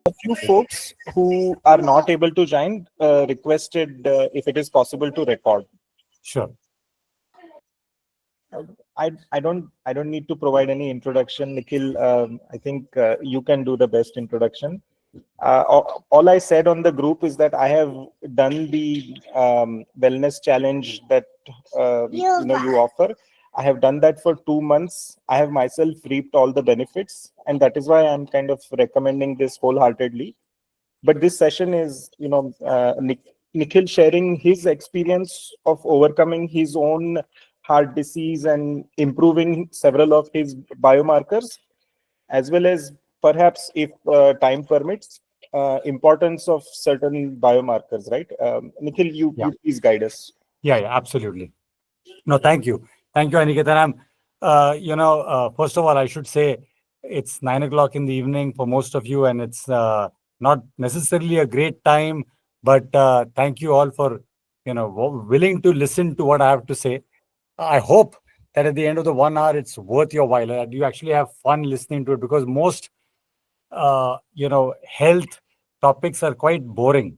A few folks who are not able to join requested if it is possible to record. Sure. I don't need to provide any introduction, Nikhil. I think you can do the best introduction. All I said on the group is that I have done the wellness challenge that you offer. I have done that for 2 months. I have myself reaped all the benefits, and that is why I'm kind of recommending this wholeheartedly. But this session is, Nikhil sharing his experience of overcoming his own heart disease and improving several of his biomarkers, as well as perhaps, if time permits, importance of certain biomarkers, right? Nikhil, Yeah. you please guide us. Yeah, absolutely. No, thank you. Thank you, Aniket. And first of all, I should say it's 9 o'clock in the evening for most of you, and it's not necessarily a great time, but thank you all for, willing to listen to what I have to say. I hope that at the end of the 1 hour, it's worth your while, and you actually have fun listening to it, because most, health topics are quite boring.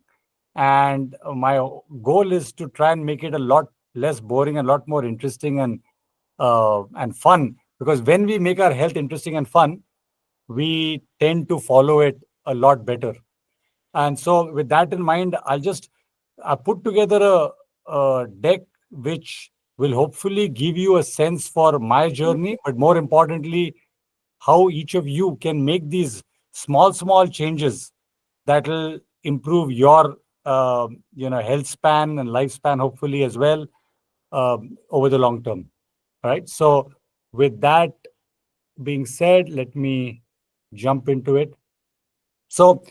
And my goal is to try and make it a lot less boring, a lot more interesting and fun. Because when we make our health interesting and fun, we tend to follow it a lot better. And so, with that in mind, I put together a deck which will hopefully give you a sense for my journey, but more importantly, how each of you can make these small changes that will improve your health span and lifespan, hopefully as well, over the long term. Right. So, with that being said, let me jump into it. So,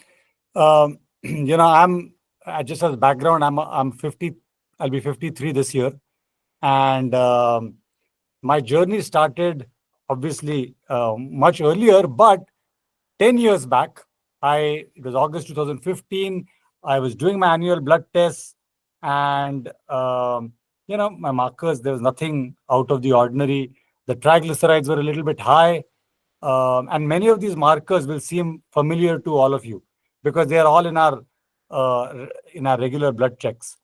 um, I'm just as background, I'm 50. I'll be 53 this year, and my journey started obviously much earlier, but 10 years back, it was August 2015. I was doing my annual blood tests, and my markers, there was nothing out of the ordinary. The triglycerides were a little bit high, and many of these markers will seem familiar to all of you because they are all in our regular blood checks.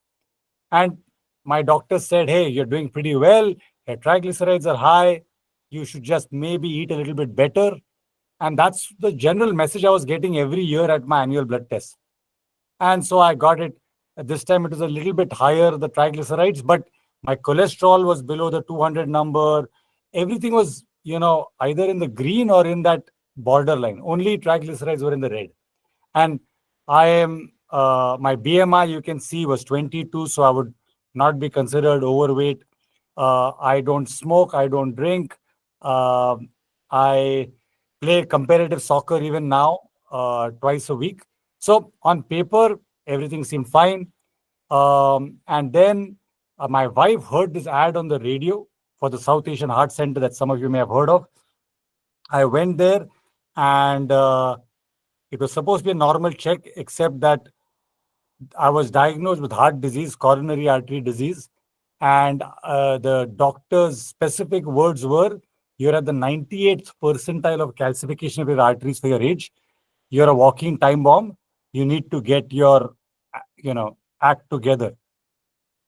And my doctor said, "Hey, you're doing pretty well. Your triglycerides are high. You should just maybe eat a little bit better." And that's the general message I was getting every year at my annual blood test. And so I got it. At this time, it was a little bit higher, the triglycerides, but my cholesterol was below the 200 number. Everything was, either in the green or in that borderline. Only triglycerides were in the red. And my BMI, you can see, was 22, so I would not be considered overweight. I don't smoke, I don't drink. I play competitive soccer even now, twice a week. So on paper, everything seemed fine. And then my wife heard this ad on the radio for the South Asian Heart Center that some of you may have heard of. I went there, and it was supposed to be a normal check, except that I was diagnosed with heart disease, coronary artery disease. And the doctor's specific words were, "You're at the 98th percentile of calcification of your arteries for your age. You're a walking time bomb. You need to get your, act together."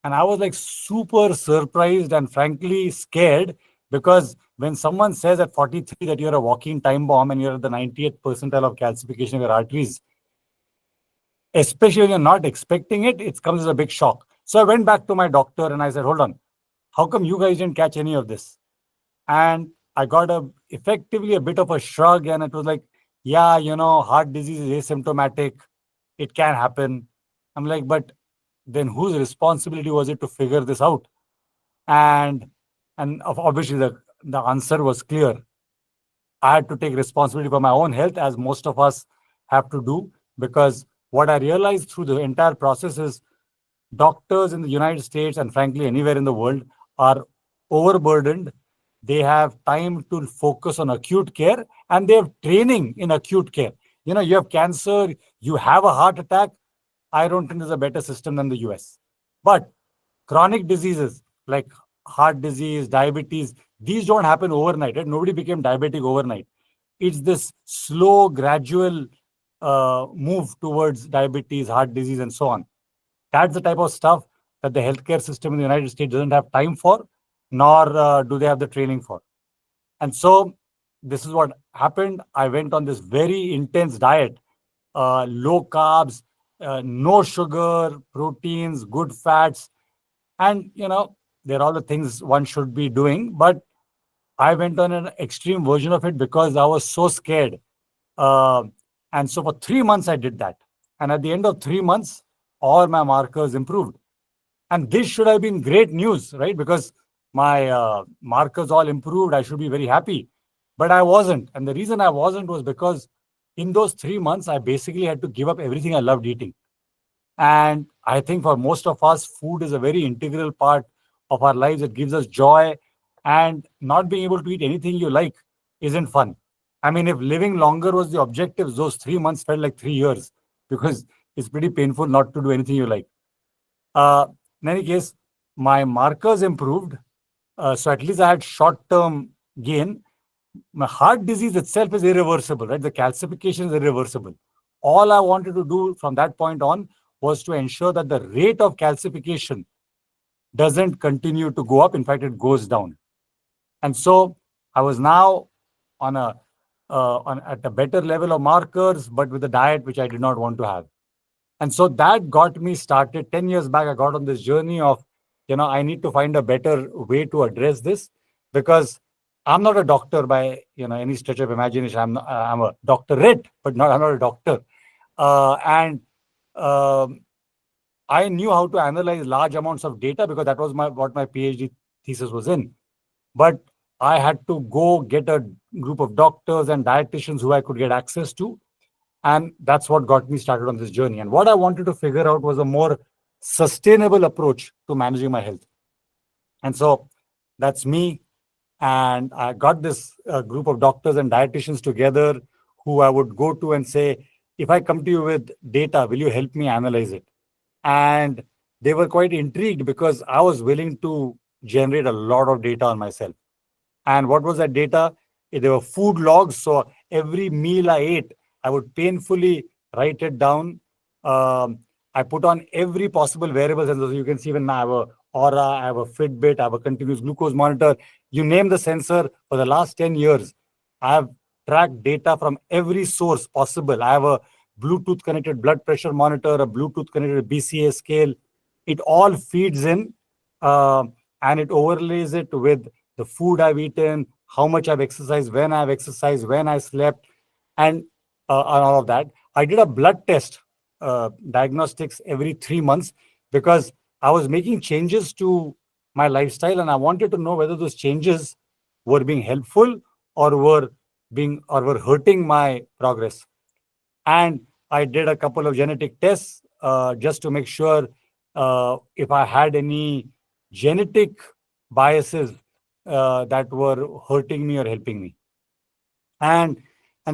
And I was like super surprised and frankly scared, because when someone says at 43 that you're a walking time bomb and you're at the 90th percentile of calcification of your arteries, especially when you're not expecting it, it comes as a big shock. So I went back to my doctor and I said, "Hold on, how come you guys didn't catch any of this?" And I got effectively a bit of a shrug, and it was like, "Yeah, heart disease is asymptomatic. It can happen." I'm like, "But then whose responsibility was it to figure this out?" And obviously the answer was clear. I had to take responsibility for my own health, as most of us have to do, because what I realized through the entire process is doctors in the United States, and frankly anywhere in the world, are overburdened. They have time to focus on acute care, and they have training in acute care. You have cancer, you have a heart attack. I don't think there's a better system than the US. But chronic diseases like heart disease, diabetes, these don't happen overnight. Right? Nobody became diabetic overnight. It's this slow, gradual move towards diabetes, heart disease, and so on. That's the type of stuff that the healthcare system in the United States doesn't have time for, nor do they have the training for. And so this is what happened. I went on this very intense diet, low carbs, no sugar, proteins, good fats. And, they're all the things one should be doing. But I went on an extreme version of it because I was so scared. Uh, and so for 3 months, I did that. And at the end of 3 months, all my markers improved. And this should have been great news, right? Because my markers all improved. I should be very happy. But I wasn't. And the reason I wasn't was because in those 3 months, I basically had to give up everything I loved eating. And I think for most of us, food is a very integral part of our lives. It gives us joy. And not being able to eat anything you like isn't fun. I mean, if living longer was the objective, those 3 months felt like 3 years because it's pretty painful not to do anything you like. Uh, in any case, my markers improved. So at least I had short term gain. My heart disease itself is irreversible, right? The calcification is irreversible. All I wanted to do from that point on was to ensure that the rate of calcification doesn't continue to go up. In fact, it goes down. And so I was now on at a better level of markers, but with a diet which I did not want to have. And so that got me started 10 years back. I got on this journey of, I need to find a better way to address this because I'm not a doctor by, any stretch of imagination. I'm a doctorate, but I'm not a doctor. And I knew how to analyze large amounts of data because that was what my PhD thesis was in. But I had to go get a group of doctors and dietitians who I could get access to. And that's what got me started on this journey. And what I wanted to figure out was a more sustainable approach to managing my health. And so that's me. And I got this group of doctors and dietitians together who I would go to and say, if I come to you with data, will you help me analyze it? And they were quite intrigued because I was willing to generate a lot of data on myself. And what was that data? There were food logs. So every meal I ate, I would painfully write it down. I put on every possible variable sensor. So you can see even now I have a Aura, I have a Fitbit, I have a continuous glucose monitor. You name the sensor. For the last 10 years, I have tracked data from every source possible. I have a Bluetooth connected blood pressure monitor, a Bluetooth connected BCA scale. It all feeds in and it overlays it with the food I've eaten, how much I've exercised, when I've exercised, when I slept, and all of that. I did a blood test, diagnostics every 3 months because I was making changes to my lifestyle and I wanted to know whether those changes were being helpful or were hurting my progress. And I did a couple of genetic tests just to make sure if I had any genetic biases that were hurting me or helping me. And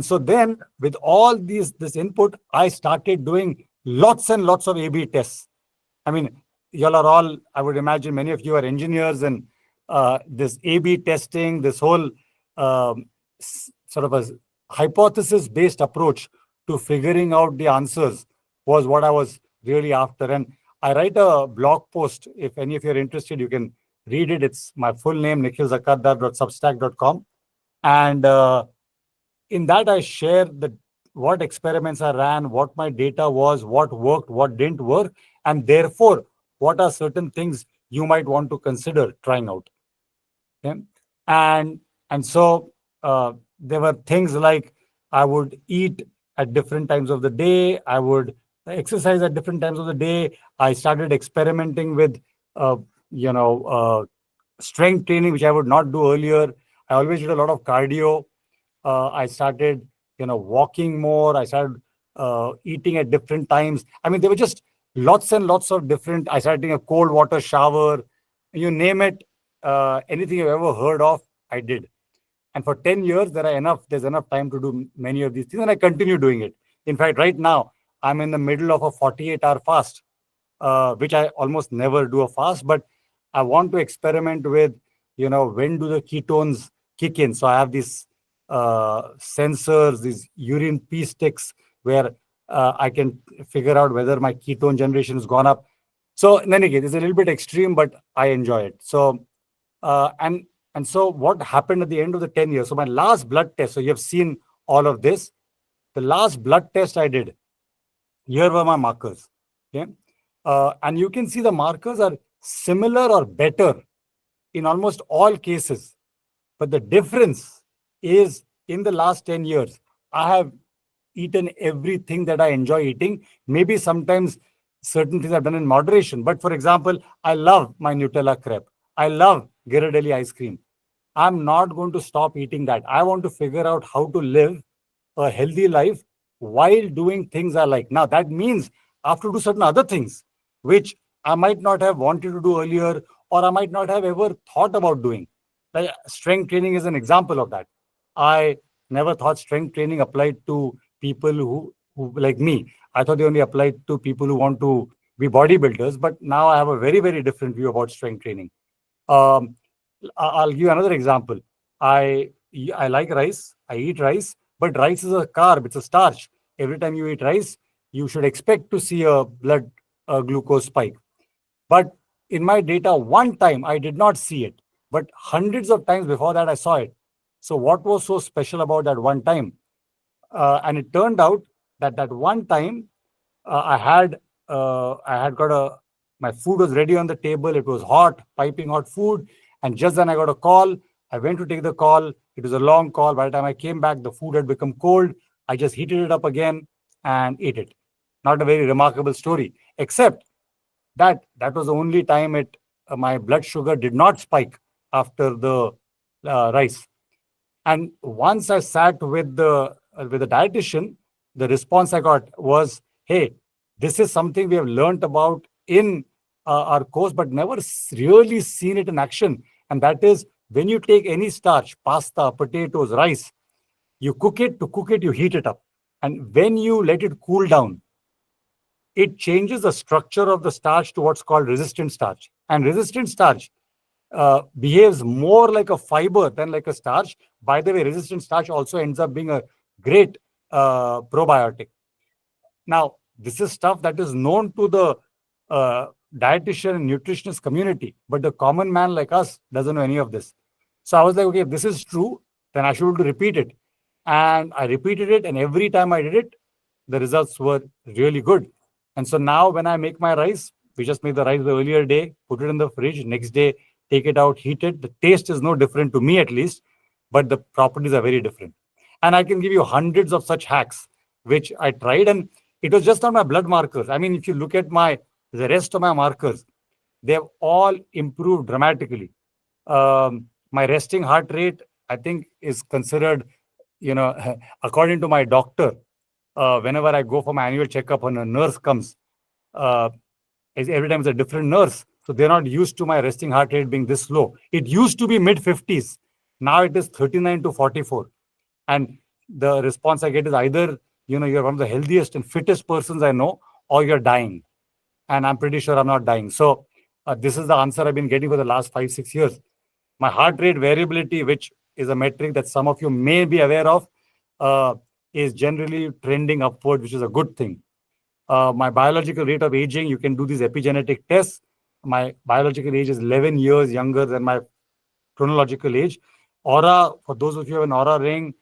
so then with all this input, I started doing lots and lots of A/B tests. I mean, y'all are all, I would imagine many of you are engineers, and this A/B testing, this whole sort of a hypothesis-based approach to figuring out the answers was what I was really after. And I write a blog post. If any of you are interested, you can read it. It's my full name, nikhiljakatdar.substack.com. And in that, I share what experiments I ran, what my data was, what worked, what didn't work, and therefore, what are certain things you might want to consider trying out. Okay? And so there were things like I would eat at different times of the day. I would exercise at different times of the day. I started experimenting with, strength training, which I would not do earlier. I always did a lot of cardio. I started, walking more. I started eating at different times. I mean, there were just lots and lots of different. I started taking a cold water shower. You name it, anything you've ever heard of, I did. And for 10 years, there's enough time to do many of these things, and I continue doing it. In fact, right now, I'm in the middle of a 48-hour fast, which I almost never do a fast, but I want to experiment with, when do the ketones kick in? So I have these sensors, these urine pee sticks, where I can figure out whether my ketone generation has gone up. So in any case, it's a little bit extreme, but I enjoy it. So uh, and and so what happened at the end of the 10 years? So my last blood test. So you have seen all of this. The last blood test I did, here were my markers. Okay, and you can see the markers are similar or better in almost all cases. But the difference is in the last 10 years, I have eaten everything that I enjoy eating. Maybe sometimes certain things I've done in moderation. But for example, I love my Nutella crepe. I love Ghirardelli ice cream. I'm not going to stop eating that. I want to figure out how to live a healthy life while doing things I like. Now, that means I have to do certain other things, which I might not have wanted to do earlier, or I might not have ever thought about doing. Like strength training is an example of that. I never thought strength training applied to people who like me. I thought they only applied to people who want to be bodybuilders, but now I have a very, very different view about strength training. Um, I'll give you another example. I like rice. I eat rice, but rice is a carb. It's a starch. Every time you eat rice, you should expect to see a blood glucose spike. But in my data, one time I did not see it, but hundreds of times before that I saw it. So what was so special about that one time? And it turned out that that one time I had got a my food was ready on the table. It was hot, piping hot food, and just then I got a call. I went to take the call. It was a long call. By the time I came back, the food had become cold. I just heated it up again and ate it. Not a very remarkable story, except that was the only time it my blood sugar did not spike after the rice. And once I sat with the dietitian, the response I got was, "Hey, this is something we have learned about in our course, but never really seen it in action. And that is when you take any starch, pasta, potatoes, rice, you cook it. To cook it, you heat it up, and when you let it cool down, it changes the structure of the starch to what's called resistant starch. And resistant starch behaves more like a fiber than like a starch. By the way, resistant starch also ends up being a great probiotic. Now, this is stuff that is known to the dietitian and nutritionist community, but the common man like us doesn't know any of this. So I was like, okay, if this is true, then I should repeat it. And I repeated it, and every time I did it, the results were really good. And so now when I make my rice, we just make the rice the earlier day, put it in the fridge, next day, take it out, heat it. The taste is no different to me at least, but the properties are very different. And I can give you hundreds of such hacks, which I tried. And it was just on my blood markers. I mean, if you look at the rest of my markers, they have all improved dramatically. My resting heart rate, I think, is considered, according to my doctor, whenever I go for my annual checkup and a nurse comes, uh, every time it's a different nurse. So they're not used to my resting heart rate being this low. It used to be mid 50s. Now it is 39 to 44. And the response I get is either, you're one of the healthiest and fittest persons I know, or you're dying. And I'm pretty sure I'm not dying. So this is the answer I've been getting for the last 5, 6 years. My heart rate variability, which is a metric that some of you may be aware of, uh, is generally trending upward, which is a good thing. My biological rate of aging, you can do these epigenetic tests. My biological age is 11 years younger than my chronological age. Aura, for those of you who have an aura ring,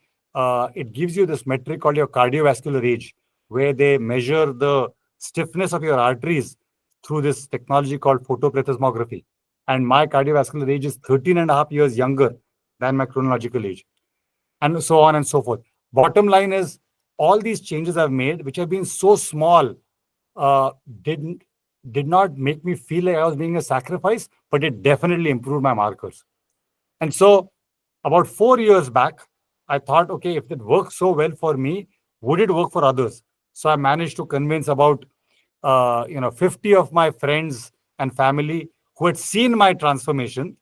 it gives you this metric called your cardiovascular age, where they measure the stiffness of your arteries through this technology called photoplethysmography. And my cardiovascular age is 13 and a half years younger than my chronological age, and so on and so forth. Bottom line is, all these changes I've made, which have been so small, uh, didn't did not make me feel like I was being a sacrifice, but it definitely improved my markers. And so, about 4 years back, I thought, okay, if it works so well for me, would it work for others? So I managed to convince about 50 of my friends and family who had seen my transformation,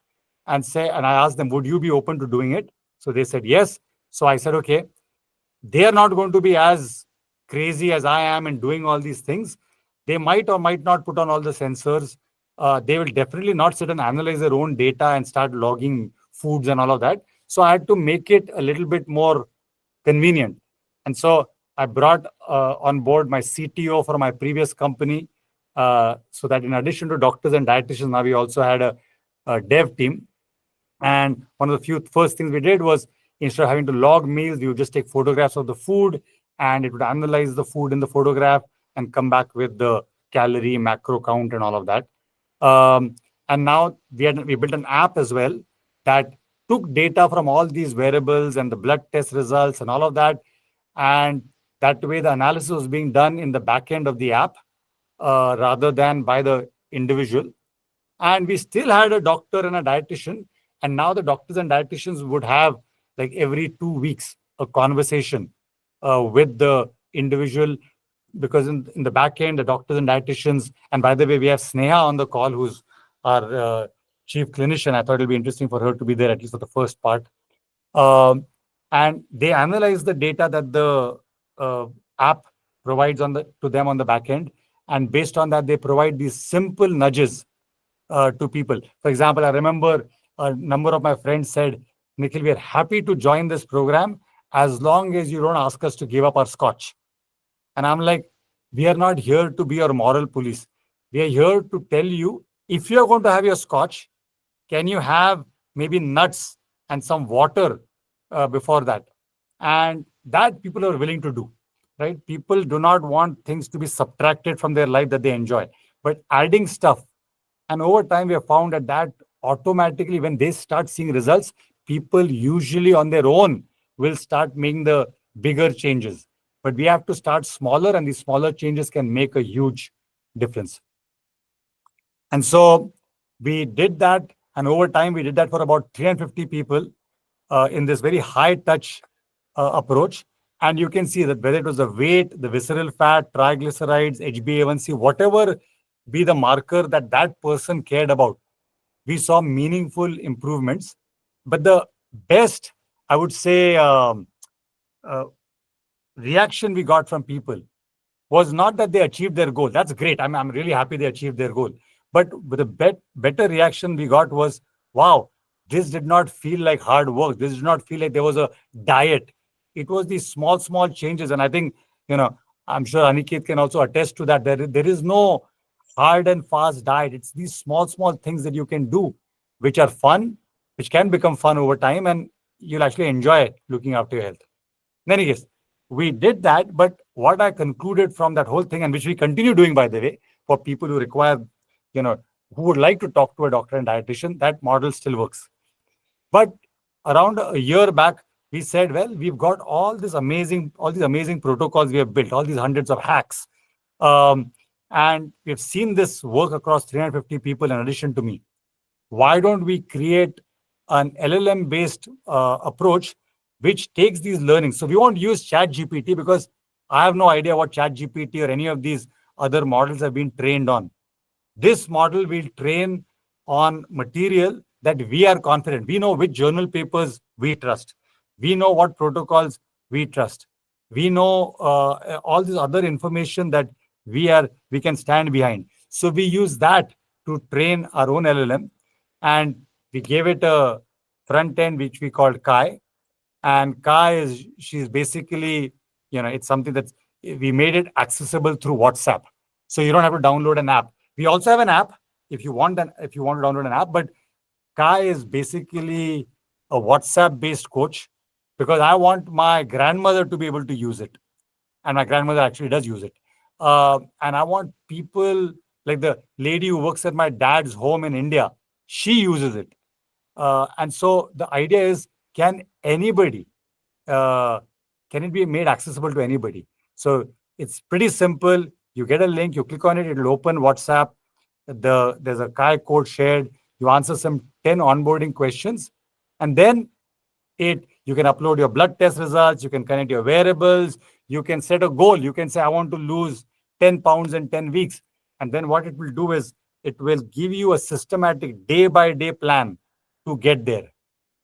and I asked them, would you be open to doing it? So they said yes. So I said, okay, they are not going to be as crazy as I am in doing all these things. They might or might not put on all the sensors. They will definitely not sit and analyze their own data and start logging foods and all of that. So I had to make it a little bit more convenient. And so I brought on board my CTO from my previous company, so that in addition to doctors and dietitians, now we also had a dev team. And one of the few first things we did was, instead of having to log meals, we would just take photographs of the food, and it would analyze the food in the photograph and come back with the calorie, macro count, and all of that. And now we built an app as well that took data from all these variables and the blood test results and all of that. And that way, the analysis was being done in the back end of the app, rather than by the individual. And we still had a doctor and a dietitian, and now the doctors and dietitians would have, like, every 2 weeks a conversation with the individual, because in the back end, the doctors and dietitians, and by the way, we have Sneha on the call, who's our chief clinician. I thought it'll be interesting for her to be there, at least for the first part. um, and they analyze the data that the uh, app provides to them on the back end, and based on that, they provide these simple nudges to people. For example, I remember a number of my friends said, "Nikhil, we are happy to join this program as long as you don't ask us to give up our scotch." And I'm like, we are not here to be your moral police. We are here to tell you, if you're going to have your scotch, can you have maybe nuts and some water before that? And that people are willing to do, right? People do not want things to be subtracted from their life that they enjoy, but adding stuff. And over time, we have found that automatically, when they start seeing results, people usually on their own will start making the bigger changes. But we have to start smaller, and these smaller changes can make a huge difference. And so we did that. And over time, we did that for about 350 people in this very high touch approach. And you can see that whether it was the weight, the visceral fat, triglycerides, HbA1c, whatever be the marker that that person cared about, we saw meaningful improvements. But the best, I would say, uh, reaction we got from people was not that they achieved their goal. That's great. I'm really happy they achieved their goal. But with a better reaction we got was, wow, this did not feel like hard work. This did not feel like there was a diet. It was these small, small changes. And I think, I'm sure Aniket can also attest to that. There is no hard and fast diet. It's these small, small things that you can do, which are fun, which can become fun over time, and you'll actually enjoy looking after your health. In any case, we did that. But what I concluded from that whole thing, and which we continue doing, by the way, for people who require, who would like to talk to a doctor and dietitian, that model still works. But around a year back, we said, well, we've got all these amazing protocols we have built, all these hundreds of hacks. And we've seen this work across 350 people in addition to me. Why don't we create an LLM-based approach which takes these learnings? So we won't use ChatGPT, because I have no idea what ChatGPT or any of these other models have been trained on. This model will train on material that we are confident. We know which journal papers we trust. We know what protocols we trust. We know all this other information that we can stand behind. So we use that to train our own LLM, and we gave it a front end which we called Kai. And Kai she's basically, it's something that we made it accessible through WhatsApp. So you don't have to download an app. We also have an app if you want to download an app, but Kai is basically a WhatsApp-based coach, because I want my grandmother to be able to use it. And my grandmother actually does use it. And I want people, like the lady who works at my dad's home in India, she uses it. And so the idea is, can anybody, can it be made accessible to anybody? So it's pretty simple. You get a link, you click on it, it'll open WhatsApp. There's a Kai code shared. You answer some 10 onboarding questions, and then you can upload your blood test results, you can connect your wearables, you can set a goal. You can say, I want to lose 10 pounds in 10 weeks. And then what it will do is, it will give you a systematic day-by-day plan to get there,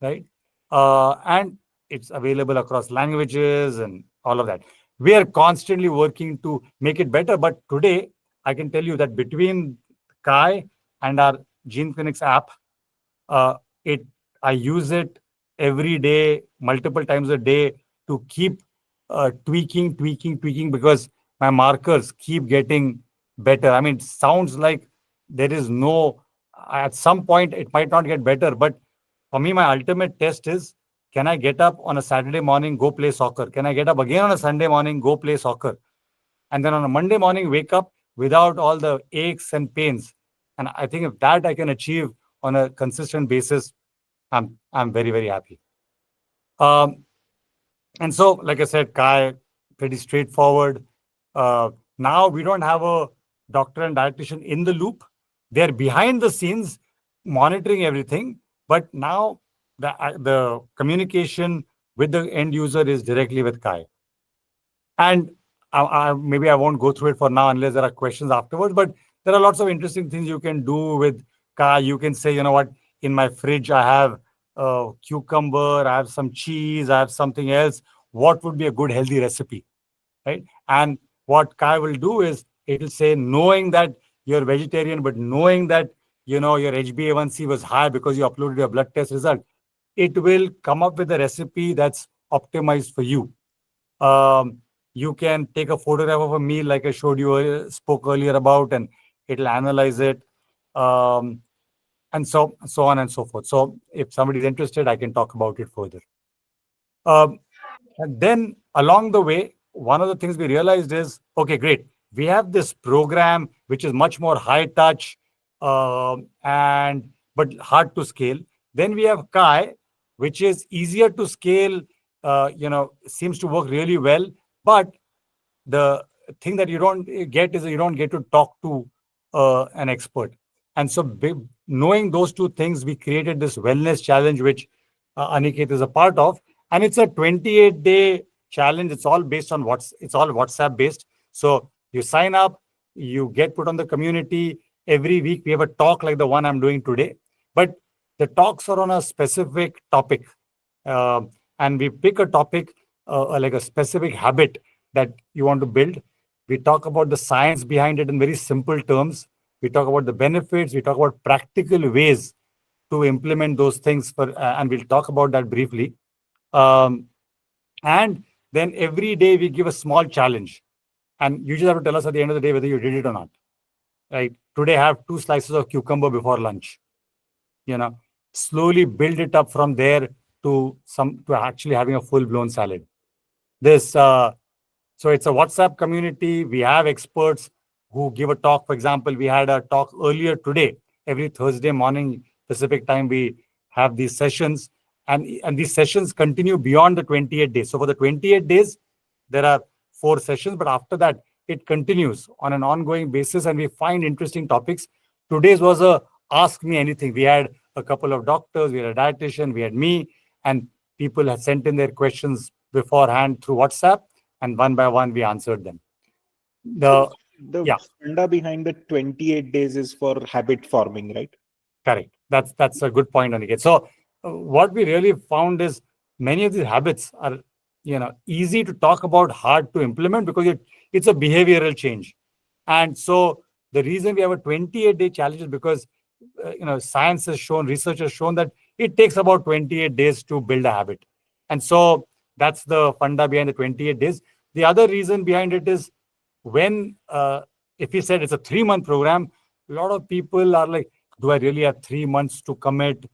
right? And it's available across languages and all of that. We are constantly working to make it better. But today, I can tell you that between Kai and our Gene Clinics app, I use it every day, multiple times a day, to keep tweaking because my markers keep getting better. I mean, it sounds like there is no, at some point, it might not get better. But for me, my ultimate test is, can I get up on a Saturday morning, go play soccer? Can I get up again on a Sunday morning, go play soccer? And then on a Monday morning, wake up without all the aches and pains. And I think if that I can achieve on a consistent basis, I'm very, very happy. Um, and so, like I said, Kai, pretty straightforward. Now we don't have a doctor and dietitian in the loop. They're behind the scenes monitoring everything. But now the communication with the end user is directly with Kai. And maybe I won't go through it for now unless there are questions afterwards. But there are lots of interesting things you can do with Kai. You can say, you know what, in my fridge, I have cucumber, I have some cheese, I have something else. What would be a good healthy recipe, right? And what Kai will do is it will say, knowing that you're vegetarian, but knowing that your HbA1c was high because you uploaded your blood test result, it will come up with a recipe that's optimized for you. You can take a photograph of a meal like I showed you, spoke earlier about, and it'll analyze it. Um, and so on and so forth. So if somebody's interested, I can talk about it further. Um, and then along the way, one of the things we realized is, okay, great. We have this program which is much more high touch and but hard to scale. Then we have Kai, which is easier to scale. Seems to work really well. But the thing that you don't get is that you don't get to talk to an expert. And so, knowing those two things, we created this wellness challenge, which Aniket is a part of, and it's a 28-day challenge. It's all based on it's all WhatsApp based. So you sign up, you get put on the community. Every week we have a talk like the one I'm doing today, but the talks are on a specific topic, and we pick a topic like a specific habit that you want to build. We talk about the science behind it in very simple terms. We talk about the benefits. We talk about practical ways to implement those things and we'll talk about that briefly. Um, and then every day we give a small challenge, and you just have to tell us at the end of the day whether you did it or not. Right? Today, have 2 slices of cucumber before lunch. Slowly build it up from there to actually having a full-blown salad. So it's a WhatsApp community. We have experts who give a talk. For example, we had a talk earlier today. Every Thursday morning Pacific time, we have these sessions, and these sessions continue beyond the 28 days. So for the 28 days, there are 4 sessions, but after that, it continues on an ongoing basis, and we find interesting topics. Today's was a Ask Me Anything. We had a couple of doctors, we had a dietitian, we had me, and people had sent in their questions beforehand through WhatsApp, and one by one we answered them. The funda behind the 28 days is for habit forming, right? Correct. That's a good point, Aniket. So what we really found is many of these habits are easy to talk about, hard to implement because it's a behavioral change. And so the reason we have a 28-day challenge is because science has shown, research has shown that it takes about 28 days to build a habit. And so that's the funda behind the 28 days. The other reason behind it is when, if you said it's a 3-month program, a lot of people are like, do I really have 3 months to commit?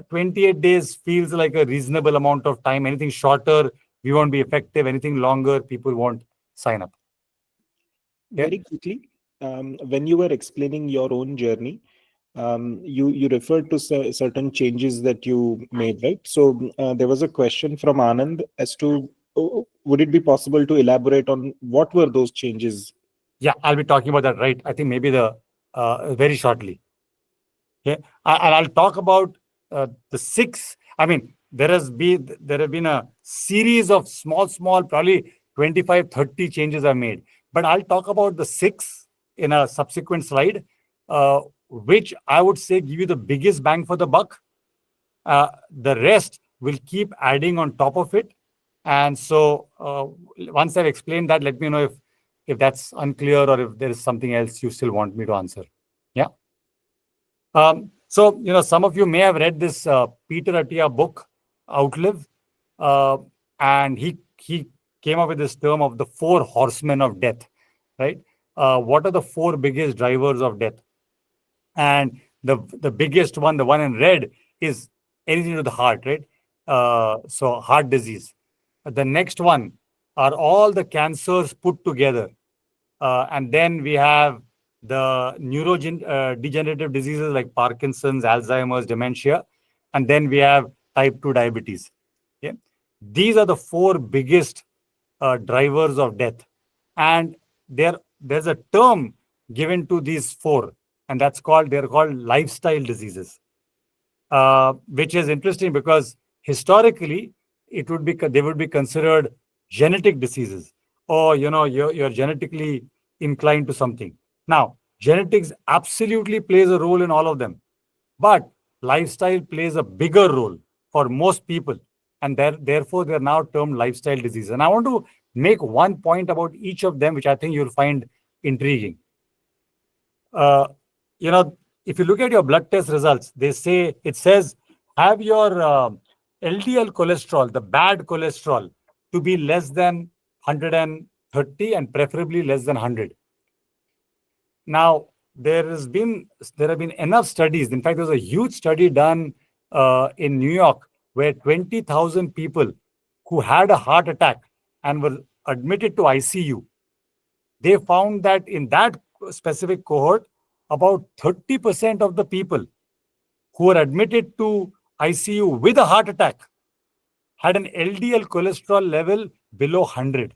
28 days feels like a reasonable amount of time. Anything shorter, we won't be effective. Anything longer, people won't sign up. Very quickly, when you were explaining your own journey, you referred to certain changes that you made, right? So there was a question from Anand as to, would it be possible to elaborate on what were those changes? Yeah, I'll be talking about that, right? I think maybe very shortly. Okay, I'll talk about the 6. I mean, there have been a series of small, probably 25, 30 changes I've made. But I'll talk about the 6 in a subsequent slide, which I would say give you the biggest bang for the buck. The rest will keep adding on top of it. And so once I've explained that, let me know if that's unclear or if there is something else you still want me to answer. Yeah. So, some of you may have read this Peter Attia book, Outlive, and he came up with this term of the four horsemen of death, right? What are the four biggest drivers of death? And the biggest one, the one in red, is anything to the heart, right? So heart disease. The next one are all the cancers put together. And then we have the neurodegenerative diseases like Parkinson's, Alzheimer's, dementia. And then we have type 2 diabetes. Okay? These are the four biggest drivers of death. And there's a term given to these four, and they're called lifestyle diseases, which is interesting because historically they would be considered genetic diseases, or you're genetically inclined to something. Now, genetics absolutely plays a role in all of them, but lifestyle plays a bigger role for most people, and therefore they're now termed lifestyle diseases. And I want to make one point about each of them, which I think you'll find intriguing. Uh, you know, if you look at your blood test results, it says have your LDL cholesterol, the bad cholesterol, to be less than 130 and preferably less than 100. Now, there have been enough studies. In fact, there was a huge study done in New York where 20,000 people who had a heart attack and were admitted to ICU. They found that in that specific cohort, about 30% of the people who were admitted to ICU with a heart attack had an LDL cholesterol level below 100.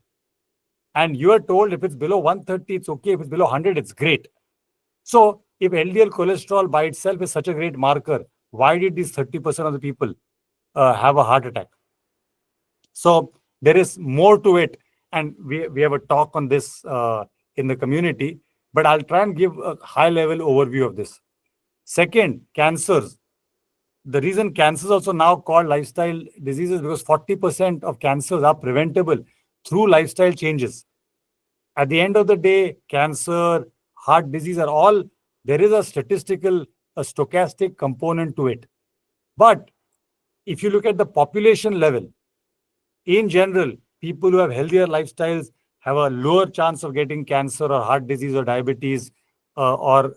And you are told if it's below 130, it's okay. If it's below 100, it's great. So if LDL cholesterol by itself is such a great marker, why did these 30% of the people have a heart attack? So there is more to it. And we have a talk on this in the community, but I'll try and give a high-level overview of this. Second, cancers. The reason cancers also now called lifestyle diseases because 40% of cancers are preventable through lifestyle changes. At the end of the day, cancer, heart disease are all, there is a stochastic component to it. But if you look at the population level, in general, people who have healthier lifestyles have a lower chance of getting cancer or heart disease or diabetes or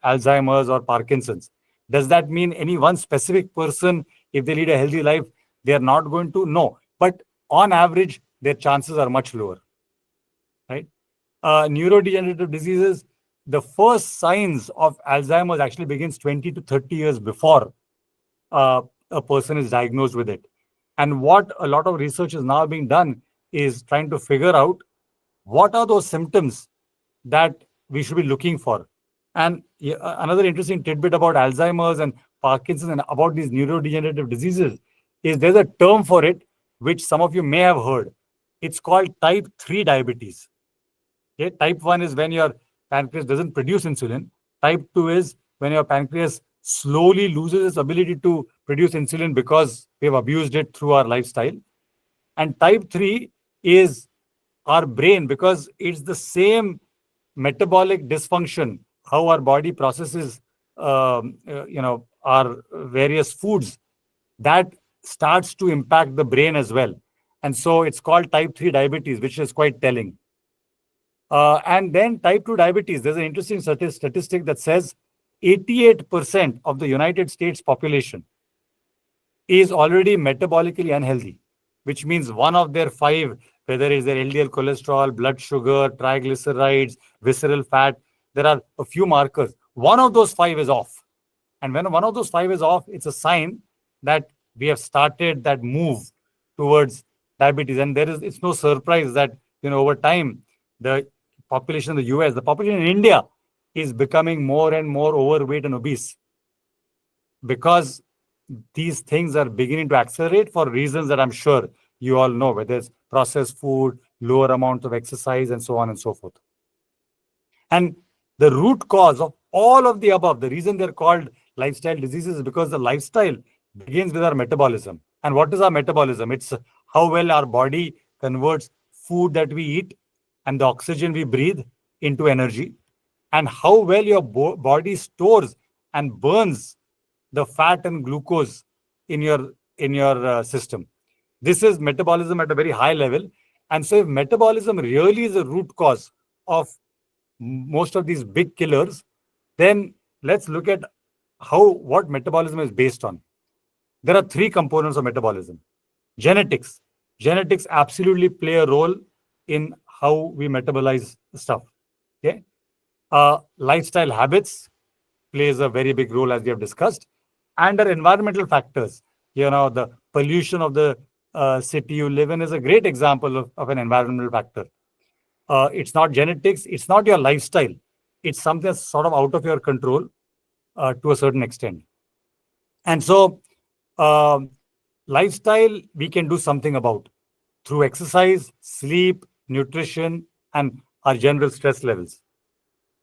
Alzheimer's or Parkinson's. Does that mean any one specific person, if they lead a healthy life, they are not going to? No. But on average, their chances are much lower, right? Neurodegenerative diseases, the first signs of Alzheimer's actually begins 20 to 30 years before a person is diagnosed with it. And what a lot of research is now being done is trying to figure out what are those symptoms that we should be looking for. And another interesting tidbit about Alzheimer's and Parkinson's and about these neurodegenerative diseases is there's a term for it, which some of you may have heard. It's called type 3 diabetes. Okay? Type 1 is when your pancreas doesn't produce insulin. Type 2 is when your pancreas slowly loses its ability to produce insulin because we've abused it through our lifestyle. And type 3 is our brain, because it's the same metabolic dysfunction, how our body processes our various foods, that starts to impact the brain as well. And so it's called type 3 diabetes, which is quite telling. And then type 2 diabetes, there's an interesting statistic that says 88% of the United States population is already metabolically unhealthy, which means one of their five, whether it's their LDL cholesterol, blood sugar, triglycerides, visceral fat, there are a few markers. One of those five is off. And when one of those five is off, it's a sign that we have started that move towards diabetes. And it's no surprise that, over time, the population in the US, the population in India is becoming more and more overweight and obese, because these things are beginning to accelerate for reasons that I'm sure you all know, whether it's processed food, lower amounts of exercise, and so on and so forth. And the root cause of all of the above, the reason they're called lifestyle diseases, is because the lifestyle begins with our metabolism. And what is our metabolism? It's how well our body converts food that we eat and the oxygen we breathe into energy, and how well your body stores and burns the fat and glucose in your system. This is metabolism at a very high level. And so if metabolism really is a root cause of most of these big killers, then let's look at what metabolism is based on. There are three components of metabolism. Genetics. Genetics absolutely play a role in how we metabolize stuff. Okay. Lifestyle habits plays a very big role, as we have discussed, and our environmental factors. The pollution of the city you live in is a great example of an environmental factor. It's not genetics, it's not your lifestyle. It's something that's sort of out of your control to a certain extent. And so, um, lifestyle we can do something about through exercise, sleep, nutrition, and our general stress levels.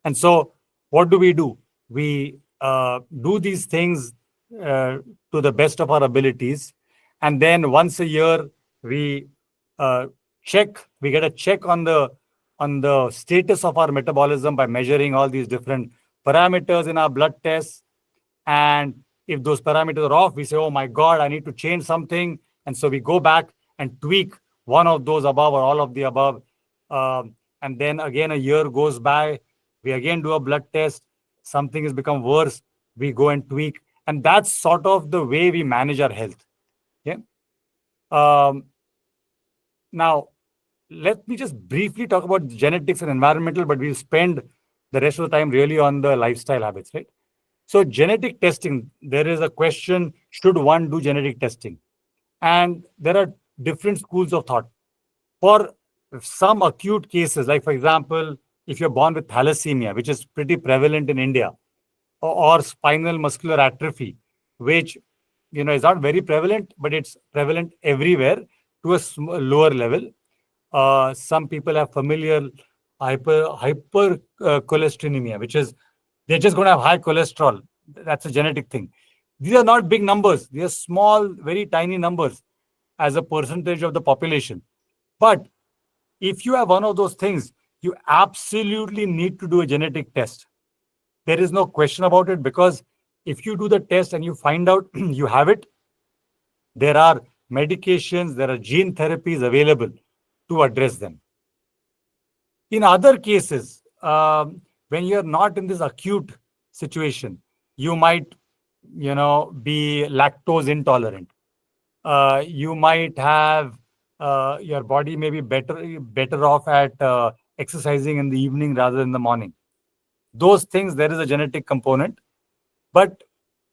And so, what do? We do these things to the best of our abilities. And then once a year, we uh, we get a check on the status of our metabolism by measuring all these different parameters in our blood tests. And if those parameters are off, we say, oh my God, I need to change something. And so we go back and tweak one of those above or all of the above. And then again, a year goes by, we again do a blood test, something has become worse, we go and tweak. And that's sort of the way we manage our health. Okay. Um, Now, let me just briefly talk about genetics and environmental, but we'll spend the rest of the time really on the lifestyle habits, right? So, genetic testing, there is a question, should one do genetic testing? And there are different schools of thought. For some acute cases, like for example, if you're born with thalassemia, which is pretty prevalent in India, or spinal muscular atrophy, which is not very prevalent, but it's prevalent everywhere to a lower level. Some people have familial hypercholesterolemia, which is they're just going to have high cholesterol. That's a genetic thing. These are not big numbers. These are small, very tiny numbers as a percentage of the population. But if you have one of those things, you absolutely need to do a genetic test. There is no question about it, because if you do the test and you find out you have it, there are medications, there are gene therapies available to address them. In other cases, when you're not in this acute situation, you might, be lactose intolerant. You might have your body may be better off at exercising in the evening rather than the morning. Those things, there is a genetic component. But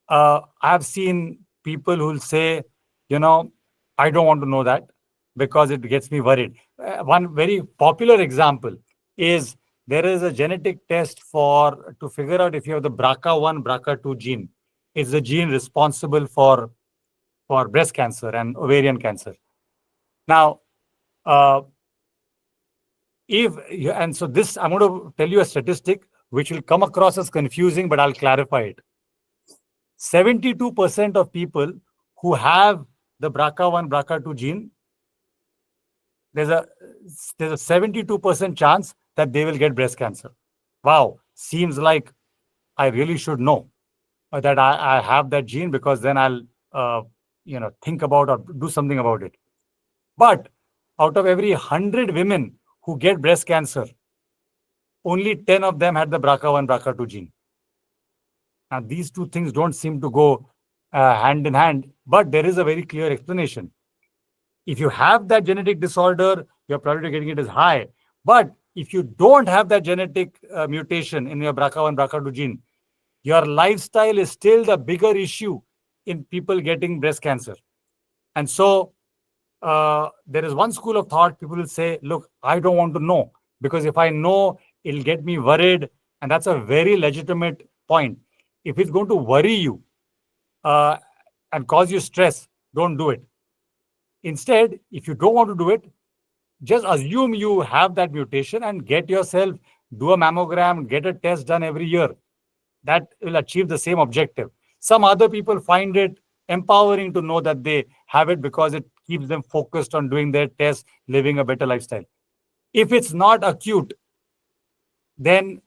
I've seen people who'll say, I don't want to know that because it gets me worried. One very popular example is there is a genetic test to figure out if you have the BRCA1, BRCA2 gene. It's the gene responsible for breast cancer and ovarian cancer. Now, so this, I'm going to tell you a statistic which will come across as confusing, but I'll clarify it. 72% of people who have the BRCA1, BRCA2 gene, there's a 72% chance that they will get breast cancer. Wow, seems like I really should know that I have that gene, because then I'll think about or do something about it. But out of every 100 women who get breast cancer, only 10 of them had the BRCA1, BRCA2 gene. Now, these two things don't seem to go hand in hand, but there is a very clear explanation. If you have that genetic disorder, your probability of getting it is high. But if you don't have that genetic mutation in your BRCA1, BRCA2 gene, your lifestyle is still the bigger issue in people getting breast cancer. And so there is one school of thought, people will say, look, I don't want to know, because if I know, it'll get me worried. And that's a very legitimate point. If it's going to worry you and cause you stress, don't do it. Instead, if you don't want to do it, just assume you have that mutation and get yourself, do a mammogram, get a test done every year. That will achieve the same objective. Some other people find it empowering to know that they have it, because it keeps them focused on doing their tests, living a better lifestyle. If it's not acute, then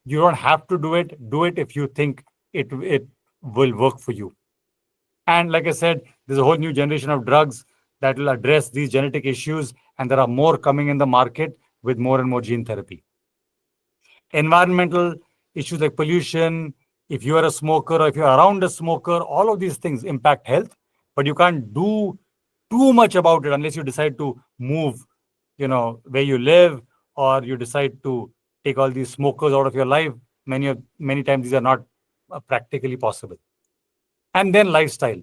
you don't have to do it. Do it if you think it will work for you. And like I said, there's a whole new generation of drugs that will address these genetic issues, and there are more coming in the market with more and more gene therapy. Environmental issues like pollution, if you are a smoker or if you're around a smoker, all of these things impact health, but you can't do too much about it unless you decide to move, where you live, or you decide to take all these smokers out of your life. Many times these are not practically possible. And then lifestyle,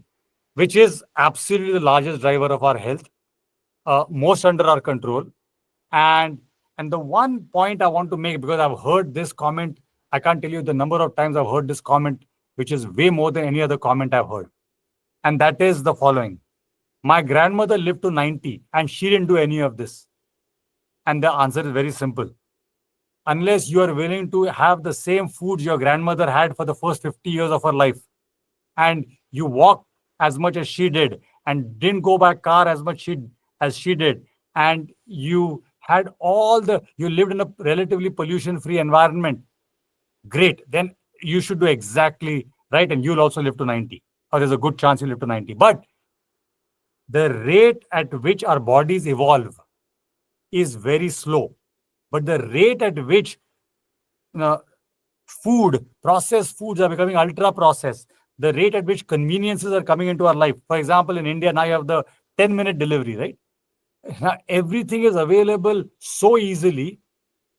which is absolutely the largest driver of our health, most under our control. And the one point I want to make, because I've heard this comment, I can't tell you the number of times I've heard this comment, which is way more than any other comment I've heard. And that is the following: my grandmother lived to 90 and she didn't do any of this. And the answer is very simple. Unless you are willing to have the same foods your grandmother had for the first 50 years of her life, and you walked as much as she did, and didn't go by car as much as she did, and you had you lived in a relatively pollution-free environment, great, then you should do exactly right, and you'll also live to 90, or there's a good chance you'll live to 90. But the rate at which our bodies evolve is very slow. But the rate at which processed foods are becoming ultra processed, the rate at which conveniences are coming into our life. For example, in India, now you have the 10-minute delivery, right? Now, everything is available so easily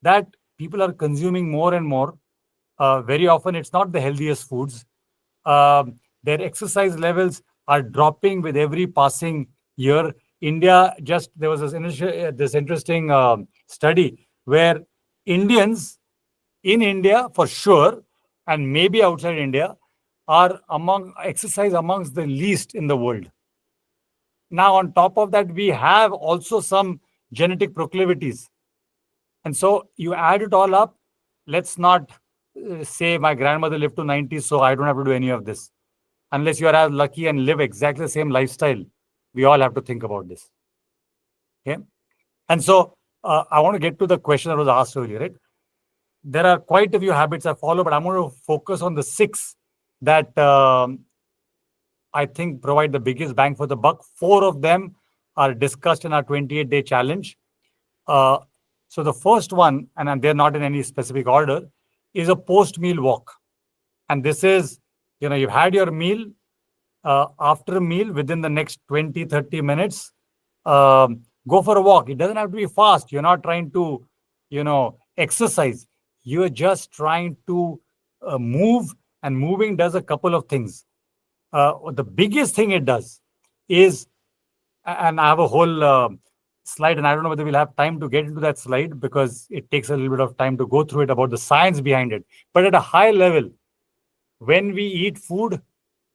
that people are consuming more and more. Very often, it's not the healthiest foods. Their exercise levels are dropping with every passing year. India, there was this interesting study where Indians in India, for sure, and maybe outside India, are exercise amongst the least in the world. Now, on top of that, we have also some genetic proclivities. And so you add it all up. Let's not say my grandmother lived to 90, so I don't have to do any of this. Unless you are as lucky and live exactly the same lifestyle, we all have to think about this. Okay. And so I want to get to the question that was asked earlier, right? There are quite a few habits I follow, but I'm going to focus on the 6 that I think provide the biggest bang for the buck. 4 of them are discussed in our 28-day challenge. So the first one, and they're not in any specific order, is a post-meal walk. And this is, you've had your meal. After a meal, within the next 20, 30 minutes, go for a walk. It doesn't have to be fast. You're not trying to, exercise. You're just trying to move, and moving does a couple of things. The biggest thing it does is, and I have a whole slide, and I don't know whether we'll have time to get into that slide because it takes a little bit of time to go through it about the science behind it. But at a high level, when we eat food,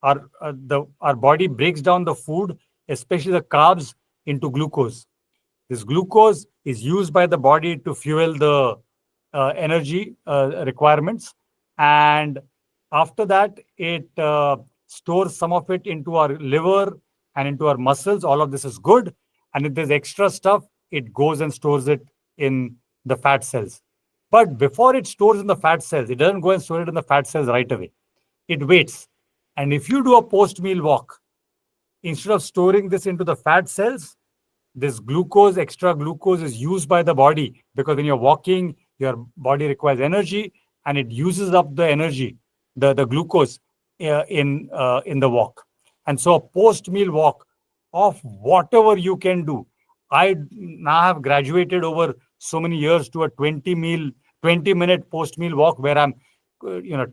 our body breaks down the food, especially the carbs, into glucose. This glucose is used by the body to fuel the energy requirements. And after that, it stores some of it into our liver and into our muscles. All of this is good. And if there's extra stuff, it goes and stores it in the fat cells. But before it stores in the fat cells, it doesn't go and store it in the fat cells right away. It waits. And if you do a post-meal walk, instead of storing this into the fat cells, this glucose, extra glucose, is used by the body, because when you're walking, your body requires energy, and it uses up the energy, the glucose in the walk. And so a post-meal walk of whatever you can do. I now have graduated over so many years to a 20-minute post-meal walk where I'm,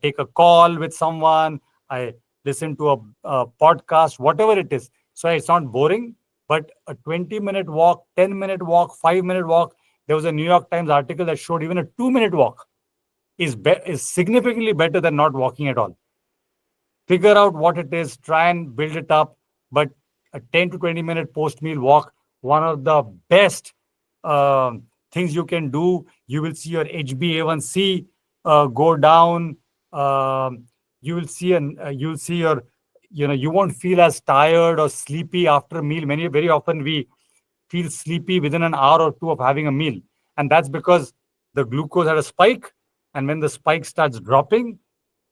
take a call with someone, I listen to a podcast, whatever it is. So it's not boring, but a 20-minute walk, 10-minute walk, 5-minute walk. There was a New York Times article that showed even a 2-minute walk is significantly better than not walking at all. Figure out what it is, try and build it up. But a 10 to 20-minute post-meal walk, one of the best things you can do. You will see your HbA1c go down. You will see your, you won't feel as tired or sleepy after a meal. Very often we feel sleepy within an hour or 2 of having a meal. And that's because the glucose had a spike. And when the spike starts dropping,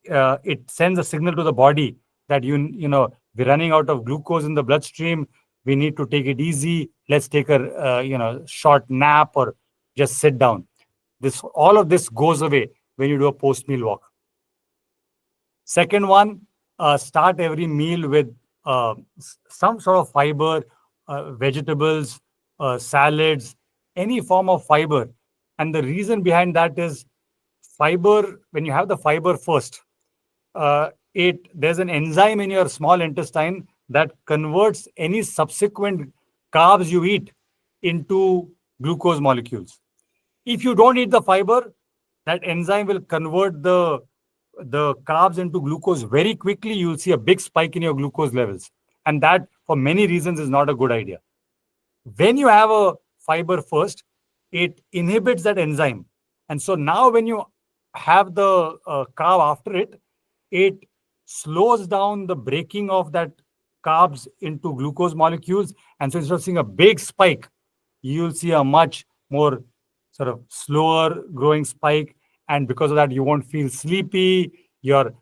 it sends a signal to the body that we're running out of glucose in the bloodstream. we need to take it easy. Let's take a short nap or just sit down. All of this goes away when you do a post meal walk. Second one, start every meal with some sort of fiber, vegetables, salads, any form of fiber. And the reason behind that is fiber. When you have the fiber first, there's an enzyme in your small intestine that converts any subsequent carbs you eat into glucose molecules. If you don't eat the fiber, that enzyme will convert the carbs into glucose very quickly. You'll see a big spike in your glucose levels, and that for many reasons is not a good idea. When you have a fiber first, it inhibits that enzyme, and so now when you have the carb after it, it slows down the breaking of that carbs into glucose molecules. And so instead of seeing a big spike, you'll see a much more sort of slower growing spike. And because of that, you won't feel sleepy. Your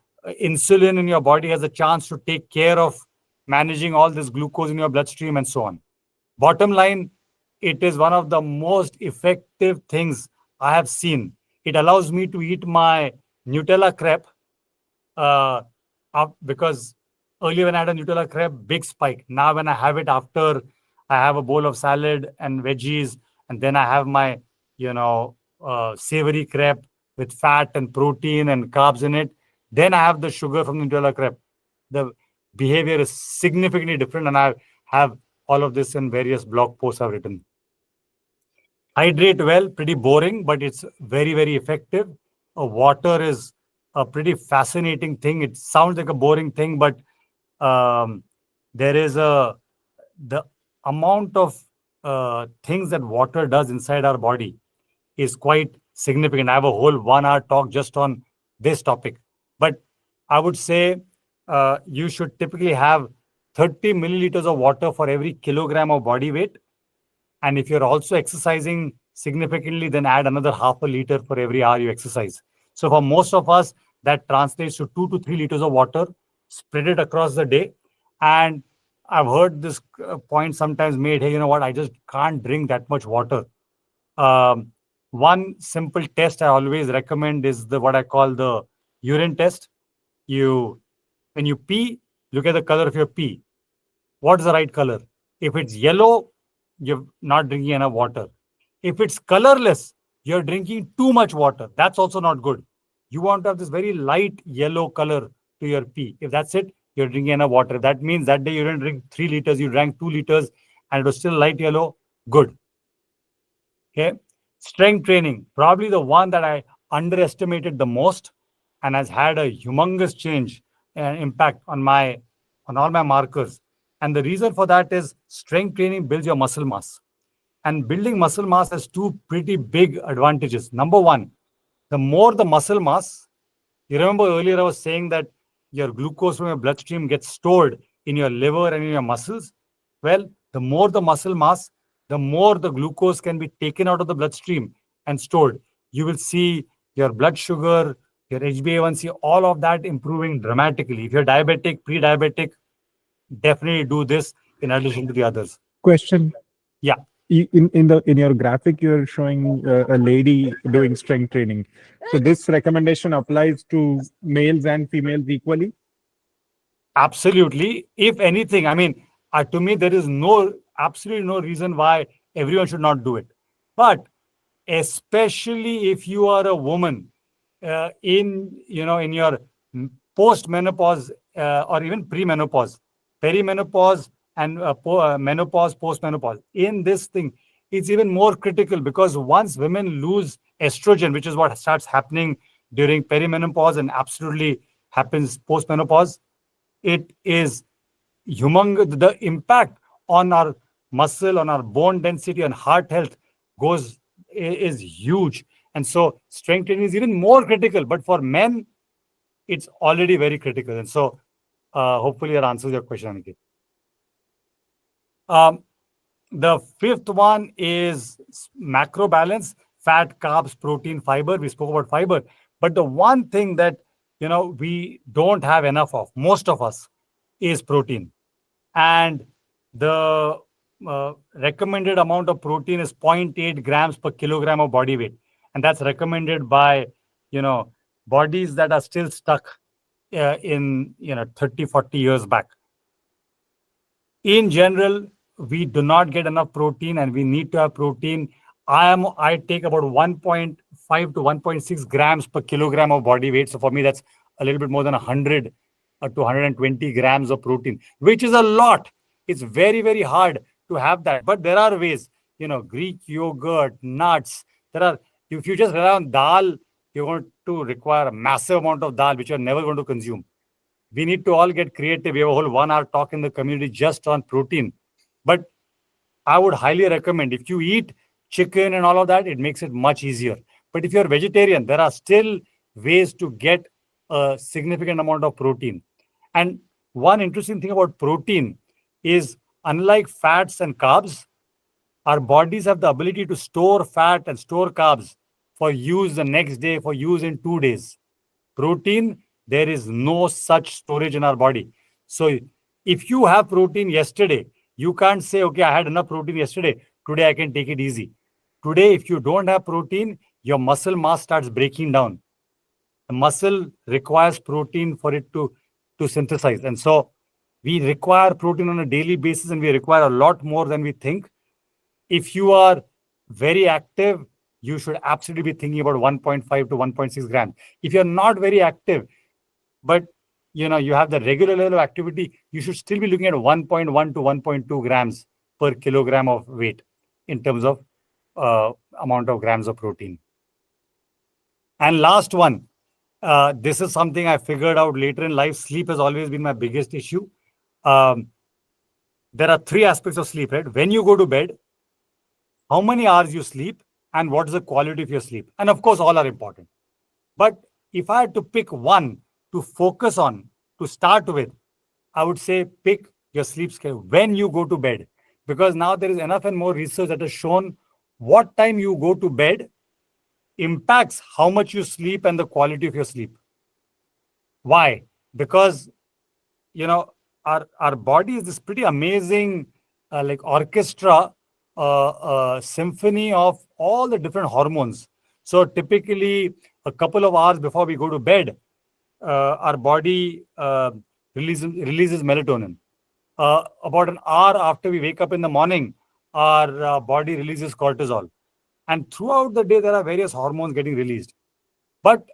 insulin in your body has a chance to take care of managing all this glucose in your bloodstream and so on. Bottom line, it is one of the most effective things I have seen. It allows me to eat my Nutella crepe because earlier when I had a Nutella crepe, big spike. Now when I have it after I have a bowl of salad and veggies, and then I have my, savory crepe with fat and protein and carbs in it, then I have the sugar from the Nutella crepe. The behavior is significantly different, and I have all of this in various blog posts I've written. Hydrate well, pretty boring, but it's very, very effective. Water is a pretty fascinating thing. It sounds like a boring thing, but there is the amount of things that water does inside our body is quite significant. I have a whole 1 hour talk just on this topic, but I would say you should typically have 30 milliliters of water for every kilogram of body weight. And if you're also exercising significantly, then add another half a liter for every hour you exercise. So for most of us, that translates to 2 to 3 liters of water, spread it across the day. And I've heard this point sometimes made, hey, you know what, I just can't drink that much water. One simple test I always recommend is what I call the urine test. When you pee, look at the color of your pee. What's the right color? If it's yellow, you're not drinking enough water. If it's colorless, you're drinking too much water. That's also not good. You want to have this very light yellow color to your pee. If that's it, you're drinking enough water. If that means that day you didn't drink 3 liters, you drank 2 liters, and it was still light yellow, good. Okay. Strength training, probably the one that I underestimated the most and has had a humongous change and impact on all my markers. And the reason for that is strength training builds your muscle mass. And building muscle mass has two pretty big advantages. Number one, the more the muscle mass, you remember earlier I was saying that your glucose from your bloodstream gets stored in your liver and in your muscles. Well, the more the muscle mass, the more the glucose can be taken out of the bloodstream and stored. You will see your blood sugar, your HbA1c, all of that improving dramatically. If you're diabetic, pre-diabetic, definitely do this in addition to the others. Question. Yeah. In your graphic, you're showing a lady doing strength training. So this recommendation applies to males and females equally? Absolutely. If anything, I mean, to me, there is absolutely no reason why everyone should not do it. But especially if you are a woman in your post-menopause or even pre-menopause, perimenopause, and menopause, post-menopause, in this thing, it's even more critical because once women lose estrogen, which is what starts happening during perimenopause and absolutely happens post-menopause, it is humongous. The impact on our muscle, on our bone density, on heart health is huge. And so strength training is even more critical. But for men, it's already very critical. And so hopefully that answers your question, Aniket. The fifth one is macro balance: fat, carbs, protein, fiber. We spoke about fiber. But the one thing that we don't have enough of, most of us, is protein. And the recommended amount of protein is 0.8 grams per kilogram of body weight. And that's recommended by, bodies that are still stuck in, 30, 40 years back. In general, we do not get enough protein and we need to have protein. I take about 1.5 to 1.6 grams per kilogram of body weight. So for me, that's a little bit more than 100 to 120 grams of protein, which is a lot. It's very, very hard to have that. But there are ways, Greek yogurt, nuts. If you just rely on dal, you're going to require a massive amount of dal, which you're never going to consume. We need to all get creative. We have a whole 1 hour talk in the community just on protein. But I would highly recommend, if you eat chicken and all of that, it makes it much easier. But if you're vegetarian, there are still ways to get a significant amount of protein. And one interesting thing about protein is, unlike fats and carbs, our bodies have the ability to store fat and store carbs for use the next day, for use in 2 days. Protein, there is no such storage in our body. So if you have protein yesterday, you can't say, okay, I had enough protein yesterday, today I can take it easy. Today, if you don't have protein, your muscle mass starts breaking down. The muscle requires protein for it to synthesize. And so we require protein on a daily basis, and we require a lot more than we think. If you are very active, you should absolutely be thinking about 1.5 to 1.6 grams. If you're not very active, but you have the regular level of activity, you should still be looking at 1.1 to 1.2 grams per kilogram of weight in terms of amount of grams of protein. And last one, this is something I figured out later in life. Sleep has always been my biggest issue. There are 3 aspects of sleep, right? When you go to bed, how many hours you sleep, and what is the quality of your sleep. And of course, all are important. But if I had to pick one to focus on, to start with, I would say pick your sleep schedule when you go to bed. Because now there is enough and more research that has shown what time you go to bed impacts how much you sleep and the quality of your sleep. Why? Because, our body is this pretty amazing like orchestra, symphony of all the different hormones. So typically, a couple of hours before we go to bed, our body releases melatonin. About an hour after we wake up in the morning, our body releases cortisol. And throughout the day, there are various hormones getting released. But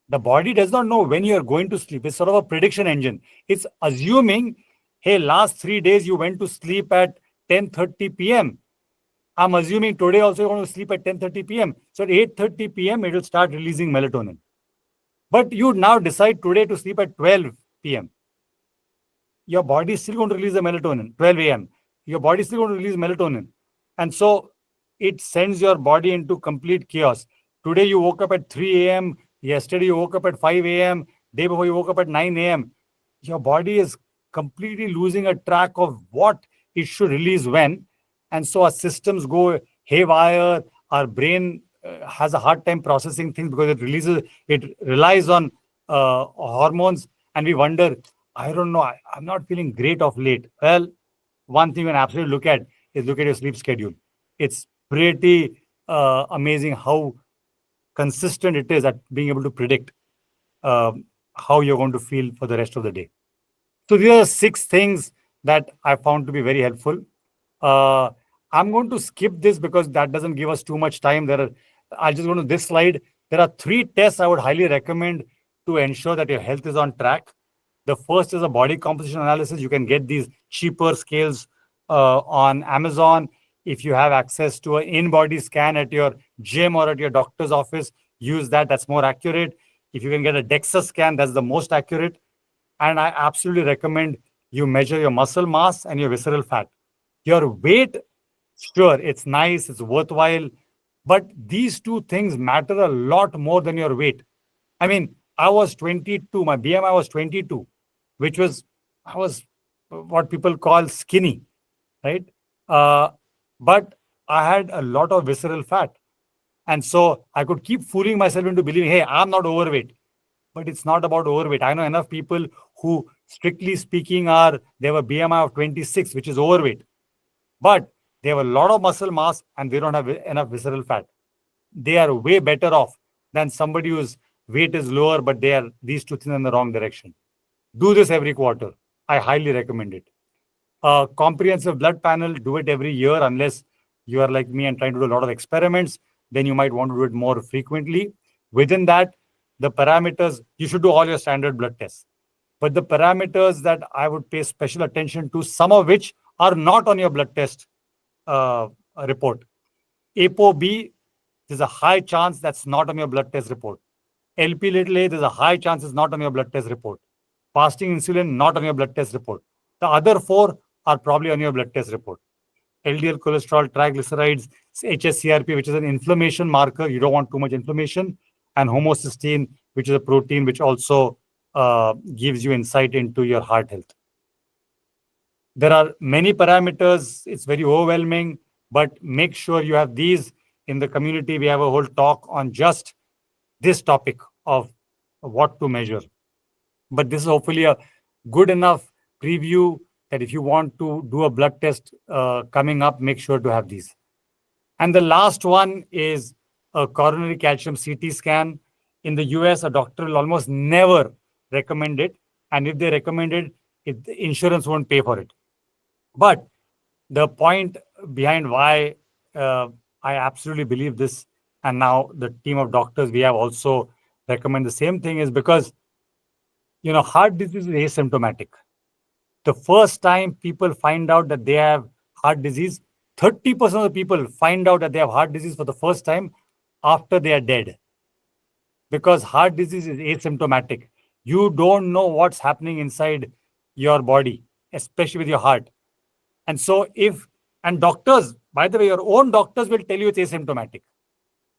the body does not know when you are going to sleep. It's sort of a prediction engine. It's assuming, hey, last 3 days you went to sleep at 10:30 p.m. I'm assuming today also you're going to sleep at 10:30 p.m. So at 8:30 p.m., it will start releasing melatonin. But you now decide today to sleep at 12 p.m. Your body is still going to release the melatonin, 12 a.m. Your body is still going to release melatonin. And so it sends your body into complete chaos. Today you woke up at 3 a.m. Yesterday you woke up at 5 a.m. Day before you woke up at 9 a.m. Your body is completely losing a track of what it should release when. And so our systems go haywire. Our brain has a hard time processing things because it relies on hormones. And we wonder, I don't know, I'm not feeling great of late. Well, one thing you can absolutely look at your sleep schedule. It's pretty amazing how consistent it is at being able to predict how you're going to feel for the rest of the day. So these are 6 things that I found to be very helpful. I'm going to skip this because that doesn't give us too much time. I'll just go to this slide. There are 3 tests I would highly recommend to ensure that your health is on track. The first is a body composition analysis. You can get these cheaper scales on Amazon. If you have access to an in-body scan at your gym or at your doctor's office, use that. That's more accurate. If you can get a DEXA scan, that's the most accurate. And I absolutely recommend you measure your muscle mass and your visceral fat. Your weight, sure, it's nice, it's worthwhile. But these 2 things matter a lot more than your weight. I mean, I was 22, my BMI was 22, I was what people call skinny, right? But I had a lot of visceral fat. And so I could keep fooling myself into believing, hey, I'm not overweight. But it's not about overweight. I know enough people who, strictly speaking, they have a BMI of 26, which is overweight. but they have a lot of muscle mass and they don't have enough visceral fat. They are way better off than somebody whose weight is lower, but they are these two things in the wrong direction. Do this every quarter. I highly recommend it. Comprehensive blood panel, do it every year unless you are like me and trying to do a lot of experiments. Then you might want to do it more frequently. Within that, the parameters, you should do all your standard blood tests. But the parameters that I would pay special attention to, some of which are not on your blood test report. ApoB, there's a high chance that's not on your blood test report. LP little a, there's a high chance it's not on your blood test report. Fasting insulin, not on your blood test report. The other four are probably on your blood test report. LDL cholesterol, triglycerides, HSCRP, which is an inflammation marker. You don't want too much inflammation. And homocysteine, which is a protein which also gives you insight into your heart health. There are many parameters. It's very overwhelming, but make sure you have these. In the community, we have a whole talk on just this topic of what to measure. But this is hopefully a good enough preview that if you want to do a blood test coming up, make sure to have these. And the last one is a coronary calcium CT scan. In the US, a doctor will almost never recommend it. And if they recommend it, insurance won't pay for it. But the point behind why I absolutely believe this, and now the team of doctors, we have also recommend the same thing, is because, heart disease is asymptomatic. The first time people find out that they have heart disease, 30% of the people find out that they have heart disease for the first time after they are dead. Because heart disease is asymptomatic. You don't know what's happening inside your body, especially with your heart. And so and doctors, by the way, your own doctors will tell you it's asymptomatic.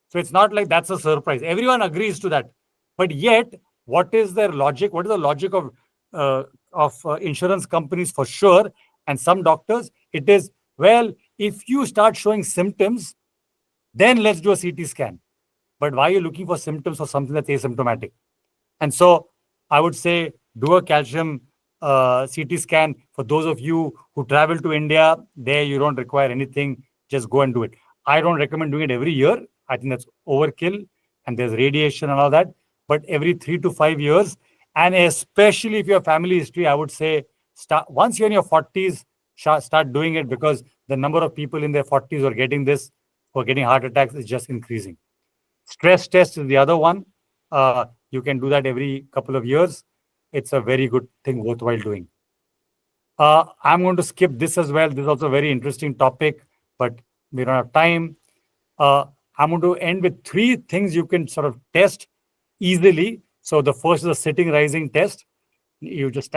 So it's not like that's a surprise. Everyone agrees to that. But yet, what is their logic? What is the logic of insurance companies for sure? And some doctors, it is, well, if you start showing symptoms, then let's do a CT scan. But why are you looking for symptoms for something that's asymptomatic? And so I would say do a calcium CT scan. For those of you who travel to India, there you don't require anything. Just go and do it. I don't recommend doing it every year. I think that's overkill and there's radiation and all that. But every 3 to 5 years, and especially if you have family history, I would say once you're in your 40s, start doing it, because the number of people in their 40s who are getting this, who are getting heart attacks, is just increasing. Stress test is the other one. You can do that every couple of years. It's a very good thing, worthwhile doing. I'm going to skip this as well. This is also a very interesting topic, but we don't have time. I'm going to end with 3 things you can sort of test easily. So the first is a sitting rising test. You just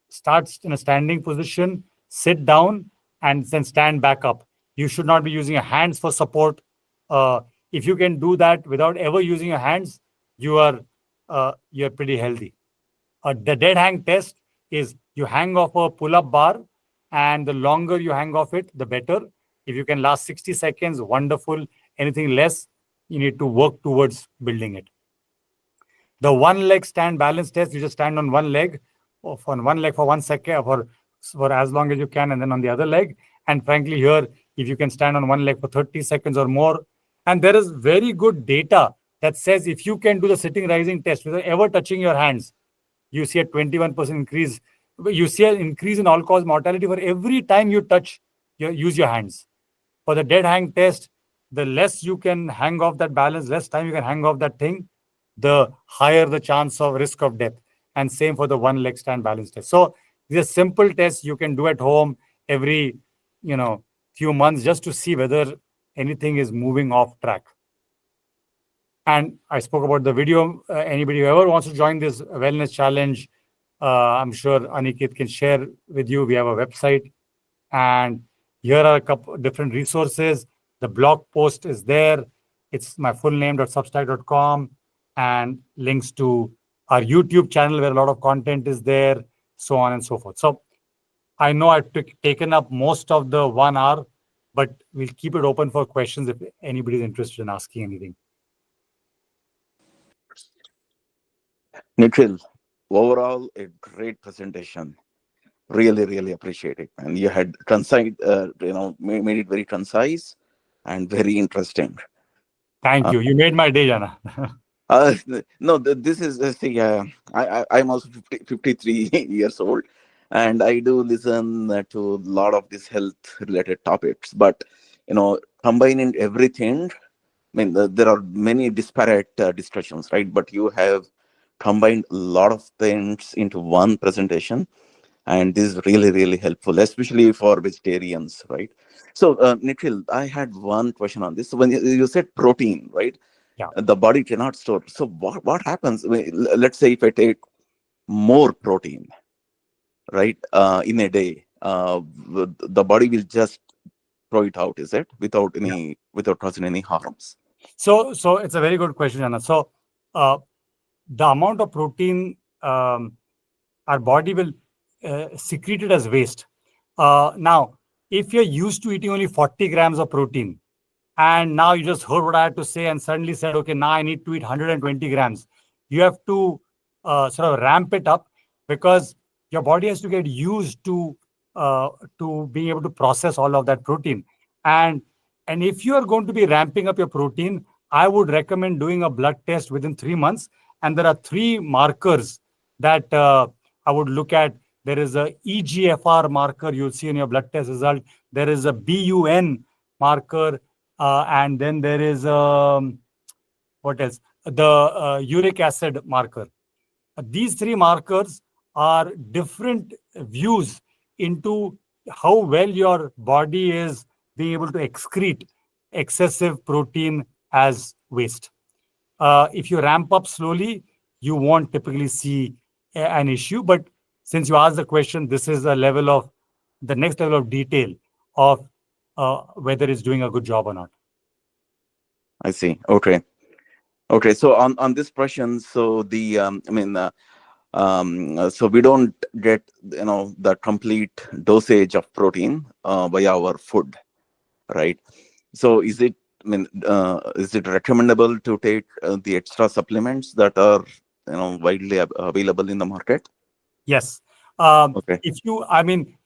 start in a standing position, sit down, and then stand back up. You should not be using your hands for support. If you can do that without ever using your hands, you're pretty healthy. The dead hang test is you hang off a pull-up bar, and the longer you hang off it, the better. If you can last 60 seconds, wonderful. Anything less, you need to work towards building it. The one leg stand balance test, you just stand on one leg, for 1 second, for as long as you can, and then on the other leg. And frankly, here, if you can stand on one leg for 30 seconds or more, and there is very good data that says if you can do the sitting rising test without ever touching your hands, you see a 21% increase. You see an increase in all-cause mortality for every time you use your hands. For the dead hang test, the less you can hang off that balance, less time you can hang off that thing, the higher the chance of risk of death. And same for the one leg stand balance test. So these are simple tests you can do at home every few months, just to see whether anything is moving off track. And I spoke about the video. Anybody who ever wants to join this wellness challenge, I'm sure Aniket can share with you. We have a website, and here are a couple different resources. The blog post is there. It's my full name.substack.com, and links to our YouTube channel where a lot of content is there, so on and so forth. So I know I've taken up most of the 1 hour, but we'll keep it open for questions if anybody's interested in asking anything. Nickhil, overall, a great presentation. Really, really appreciate it. And you had concise, made it very concise and very interesting. Thank you. You made my day, Jana. Uh, no, this is see, I'm also 53 years old, and I do listen to a lot of these health related topics. But combining everything, I mean, there are many disparate discussions, right? But you have combined a lot of things into one presentation, and this is really, really helpful, especially for vegetarians, right? So, Nikhil, I had one question on this. When you said protein, right? Yeah. The body cannot store. So, what happens? Let's say if I take more protein, right, in a day, the body will just throw it out, is it, without causing any harms? So it's a very good question, Jana. So the amount of protein our body will secrete it as waste. Now, if you're used to eating only 40 grams of protein, and now you just heard what I had to say and suddenly said, okay, now I need to eat 120 grams, you have to sort of ramp it up, because your body has to get used to being able to process all of that protein. And if you are going to be ramping up your protein, I would recommend doing a blood test within 3 months. And there are three markers that I would look at. There is a EGFR marker you'll see in your blood test result. There is a BUN marker, and then there is what else? The uric acid marker. These three markers are different views into how well your body is being able to excrete excessive protein as waste. If you ramp up slowly, you won't typically see an issue. But since you asked the question, this is the next level of detail of whether it's doing a good job or not. I see. Okay. So on this question, so the so we don't get the complete dosage of protein by our food, right? So is it recommendable to take the extra supplements that are widely available in the market? Yes. Okay.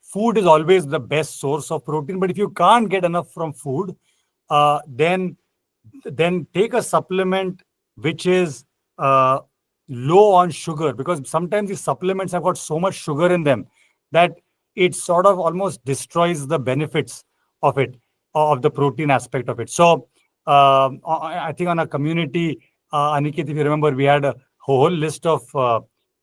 Food is always the best source of protein, but if you can't get enough from food, then take a supplement which is low on sugar, because sometimes these supplements have got so much sugar in them that it sort of almost destroys the benefits of the protein aspect of it. So I think on a community, Aniket, if you remember, we had a whole list of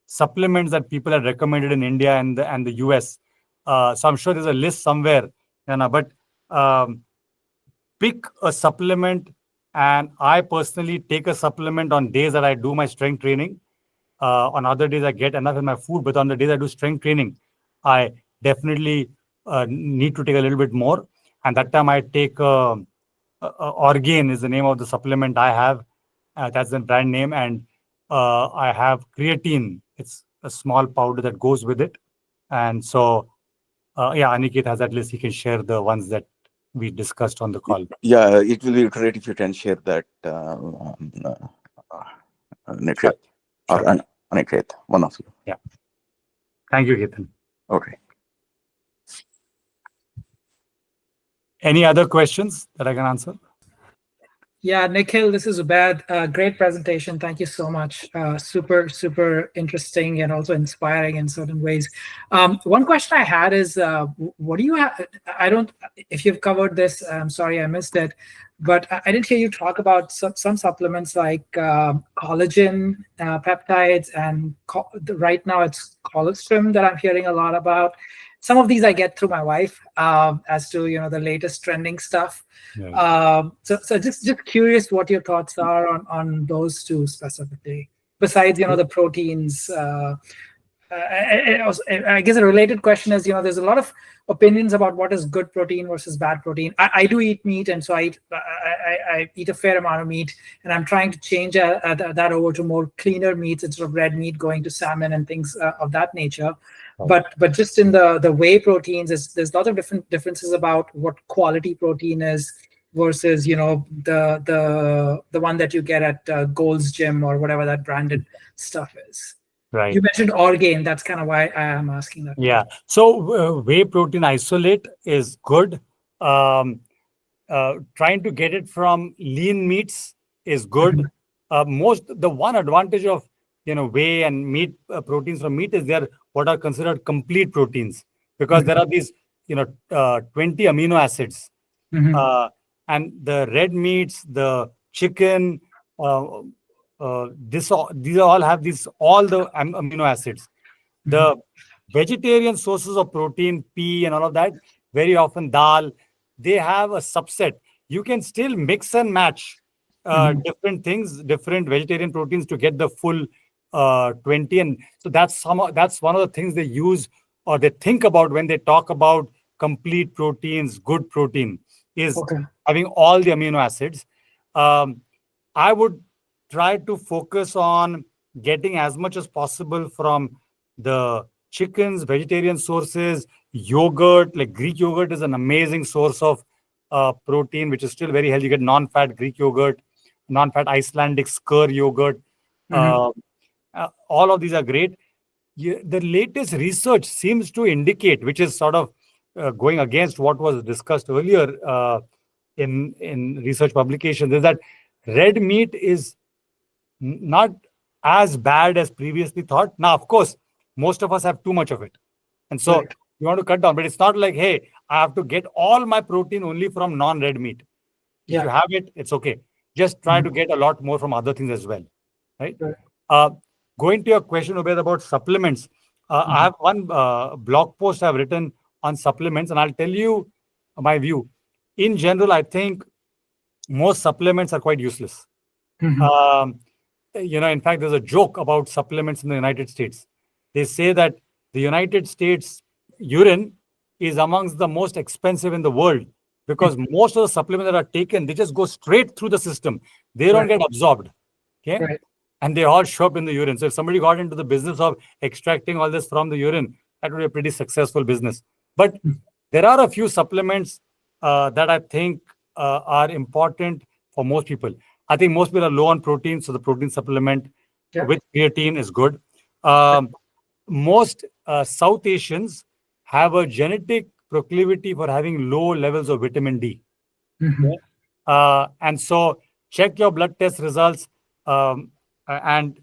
supplements that people had recommended in India and the US. So I'm sure there's a list somewhere, but pick a supplement. And I personally take a supplement on days that I do my strength training. On other days, I get enough in my food, but on the days I do strength training, I definitely need to take a little bit more. And that time I take Orgain is the name of the supplement I have. That's the brand name. And I have creatine. It's a small powder that goes with it. And so, Aniket has that list. He can share the ones that we discussed on the call. Yeah, it will be great if you can share that, Nickhil or Aniket, one of you. Yeah. Thank you, Ketan. Okay. Any other questions that I can answer? Yeah, Nickhil, this is Zubaid. Great presentation. Thank you so much. Super, super interesting and also inspiring in certain ways. One question I had is, what do you have? If you've covered this, I'm sorry I missed it, but I didn't hear you talk about some supplements like collagen, peptides, and right now it's colostrum that I'm hearing a lot about. Some of these I get through my wife as to the latest trending stuff. Yeah. So just curious what your thoughts are on those two specifically. Besides the proteins, I guess a related question is there's a lot of opinions about what is good protein versus bad protein. I do eat meat, and so I eat a fair amount of meat, and I'm trying to change that over to more cleaner meats instead of red meat, going to salmon and things of that nature. But just in the whey proteins, there's a lot of differences about what quality protein is versus the one that you get at Gold's Gym or whatever that branded stuff is. Right. You mentioned orgain. That's kind of why I am asking that. Yeah. So whey protein isolate is good. Um, Trying to get it from lean meats is good. The one advantage of whey and meat proteins from meat is they're what are considered complete proteins, because there are these 20 amino acids, and the red meats, the chicken, these all have all the amino acids. The vegetarian sources of protein, pea and all of that, very often dal, they have a subset. You can still mix and match different things, different vegetarian proteins to get the full 20. And so that's one of the things they use or they think about when they talk about complete proteins, good protein, is having all the amino acids. I would try to focus on getting as much as possible from the chickens, vegetarian sources, yogurt. Like Greek yogurt is an amazing source of protein, which is still very healthy. You get non-fat Greek yogurt, non-fat Icelandic skyr yogurt. All of these are great. The latest research seems to indicate, which is sort of going against what was discussed earlier in research publications, is that red meat is not as bad as previously thought. Now, of course, most of us have too much of it. And so you want to cut down, but it's not like, hey, I have to get all my protein only from non-red meat. If you have it, it's okay. Just try to get a lot more from other things as well. Right? Going to your question, Ubaid, about supplements. I have one blog post I've written on supplements, and I'll tell you my view. In general, I think most supplements are quite useless. In fact, there's a joke about supplements in the United States. They say that the United States urine is amongst the most expensive in the world because most of the supplements that are taken, they just go straight through the system. They don't get absorbed. Okay. And they all show up in the urine. So if somebody got into the business of extracting all this from the urine, that would be a pretty successful business. But there are a few supplements that I think are important for most people. I think most people are low on protein, so the protein supplement with creatine is good. Most South Asians have a genetic proclivity for having low levels of vitamin D. And so check your blood test results, and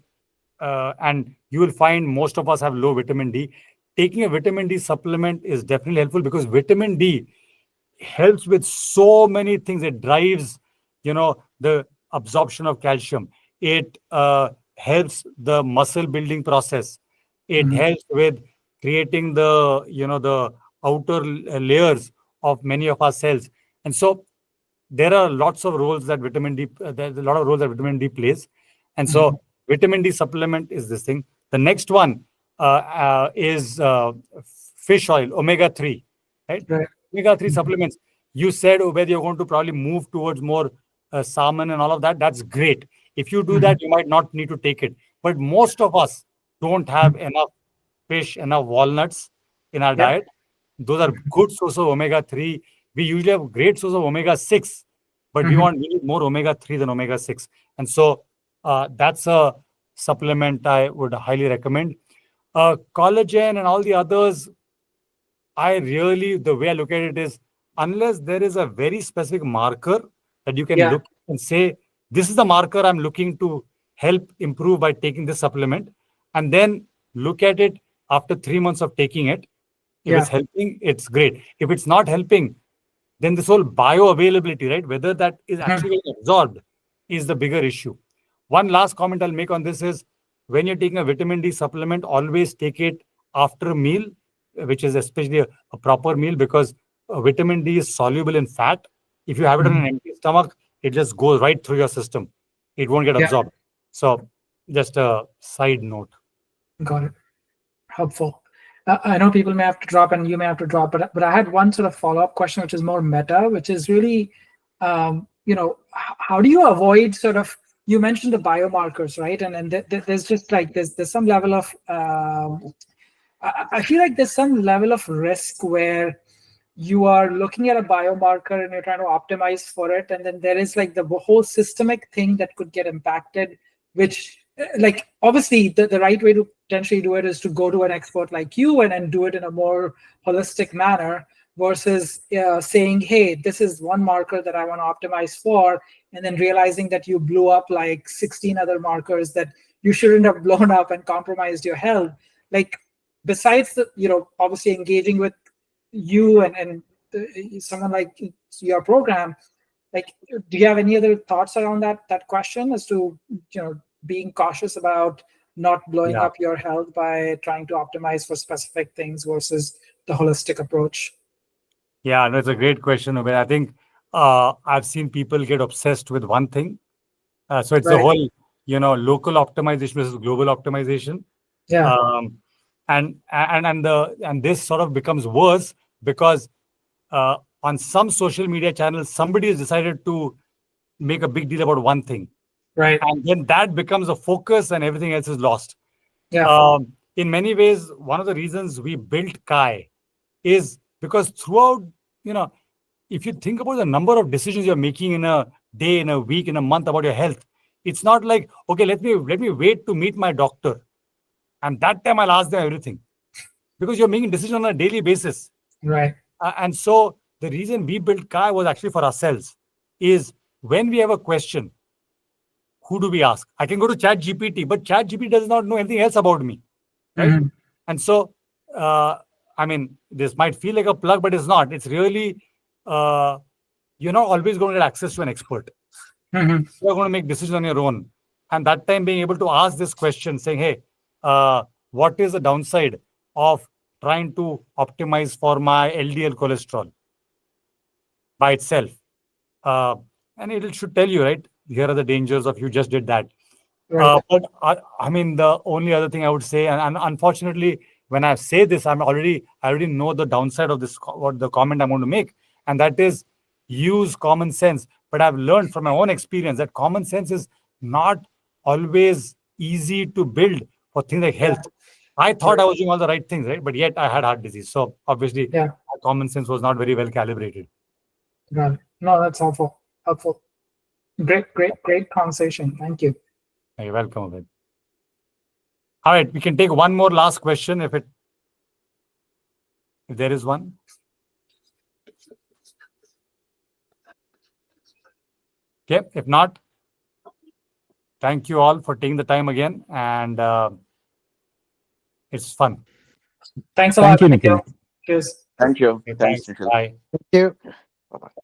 you will find most of us have low vitamin D. Taking a vitamin D supplement is definitely helpful because vitamin D helps with so many things. It drives, the absorption of calcium. It helps the muscle building process. It helps with creating the outer layers of many of our cells. And so there are lots of roles that vitamin D, there's a lot of roles that vitamin D plays. And so vitamin D supplement is this thing. The next one is fish oil, omega-3, right? Omega-3 supplements. You said, whether you're going to probably move towards more salmon and all of that. That's great. If you do that, you might not need to take it. But most of us don't have enough fish, enough walnuts in our diet. Those are good sources of omega-3. We usually have great source of omega-6, but we need more omega-3 than omega-6. And so that's a supplement I would highly recommend. Collagen and all the others, the way I look at it is, unless there is a very specific marker that you can look and say, this is the marker I'm looking to help improve by taking this supplement, and then look at it after 3 months of taking it. If it's helping, it's great. If it's not helping, then this whole bioavailability, right, whether that is actually getting absorbed is the bigger issue. One last comment I'll make on this is, when you're taking a vitamin D supplement, always take it after a meal, which is especially a proper meal, because vitamin D is soluble in fat. If you have it on an empty stomach, it just goes right through your system. It won't get absorbed. So just a side note. Got it. Helpful. I know people may have to drop and you may have to drop, but I had one sort of follow-up question, which is more meta, which is really, how do you avoid sort of, you mentioned the biomarkers, right? And there's just like, there's some level of, I feel like there's some level of risk where you are looking at a biomarker and you're trying to optimize for it. And then there is like the whole systemic thing that could get impacted, which like obviously the right way to potentially do it is to go to an expert like you and do it in a more holistic manner versus saying, hey, this is one marker that I want to optimize for, and then realizing that you blew up like 16 other markers that you shouldn't have blown up and compromised your health. Like, besides the, obviously engaging with you and someone like your program, like, do you have any other thoughts around that question as to, being cautious about not blowing Yeah. up your health by trying to optimize for specific things versus the holistic approach? Yeah, that's a great question, Obed. I think I've seen people get obsessed with one thing. So it's the Right. whole, local optimization versus global optimization. Yeah. And this sort of becomes worse because on some social media channels, somebody has decided to make a big deal about one thing, Right. and then that becomes a focus, and everything else is lost. Yeah. In many ways, one of the reasons we built Kai is because throughout, if you think about the number of decisions you're making in a day, in a week, in a month about your health, it's not like, okay, let me wait to meet my doctor, and that time I'll ask them everything, because you're making decisions on a daily basis. Right. And so the reason we built Kai was actually for ourselves. Is when we have a question, who do we ask? I can go to Chat GPT, but Chat GPT does not know anything else about me, right? Mhm. And so, I mean, this might feel like a plug, but it's not. It's really, you're not always going to get access to an expert. Mhm. You're going to make decisions on your own. And that time being able to ask this question, saying, hey, what is the downside of trying to optimize for my LDL cholesterol by itself? And it should tell you, right? Here are the dangers of you just did that. Right. But I mean, the only other thing I would say, and unfortunately, when I say this, I already know the downside of this, what the comment I'm going to make, and that is use common sense. But I've learned from my own experience that common sense is not always easy to build for things like health. I thought I was doing all the right things, right? But yet I had heart disease. So obviously, Yeah. my common sense was not very well calibrated. Got it. No, that's helpful. Great conversation. Thank you. You're welcome, Abid. All right, we can take one more last question if there is one. Okay, if not, thank you all for taking the time again, and it's fun. Thanks a Thank lot. you, Nickhil. Cheers. Thank you. Okay, Thanks, thanks. Nickhil. Bye. Thank you. Bye-bye.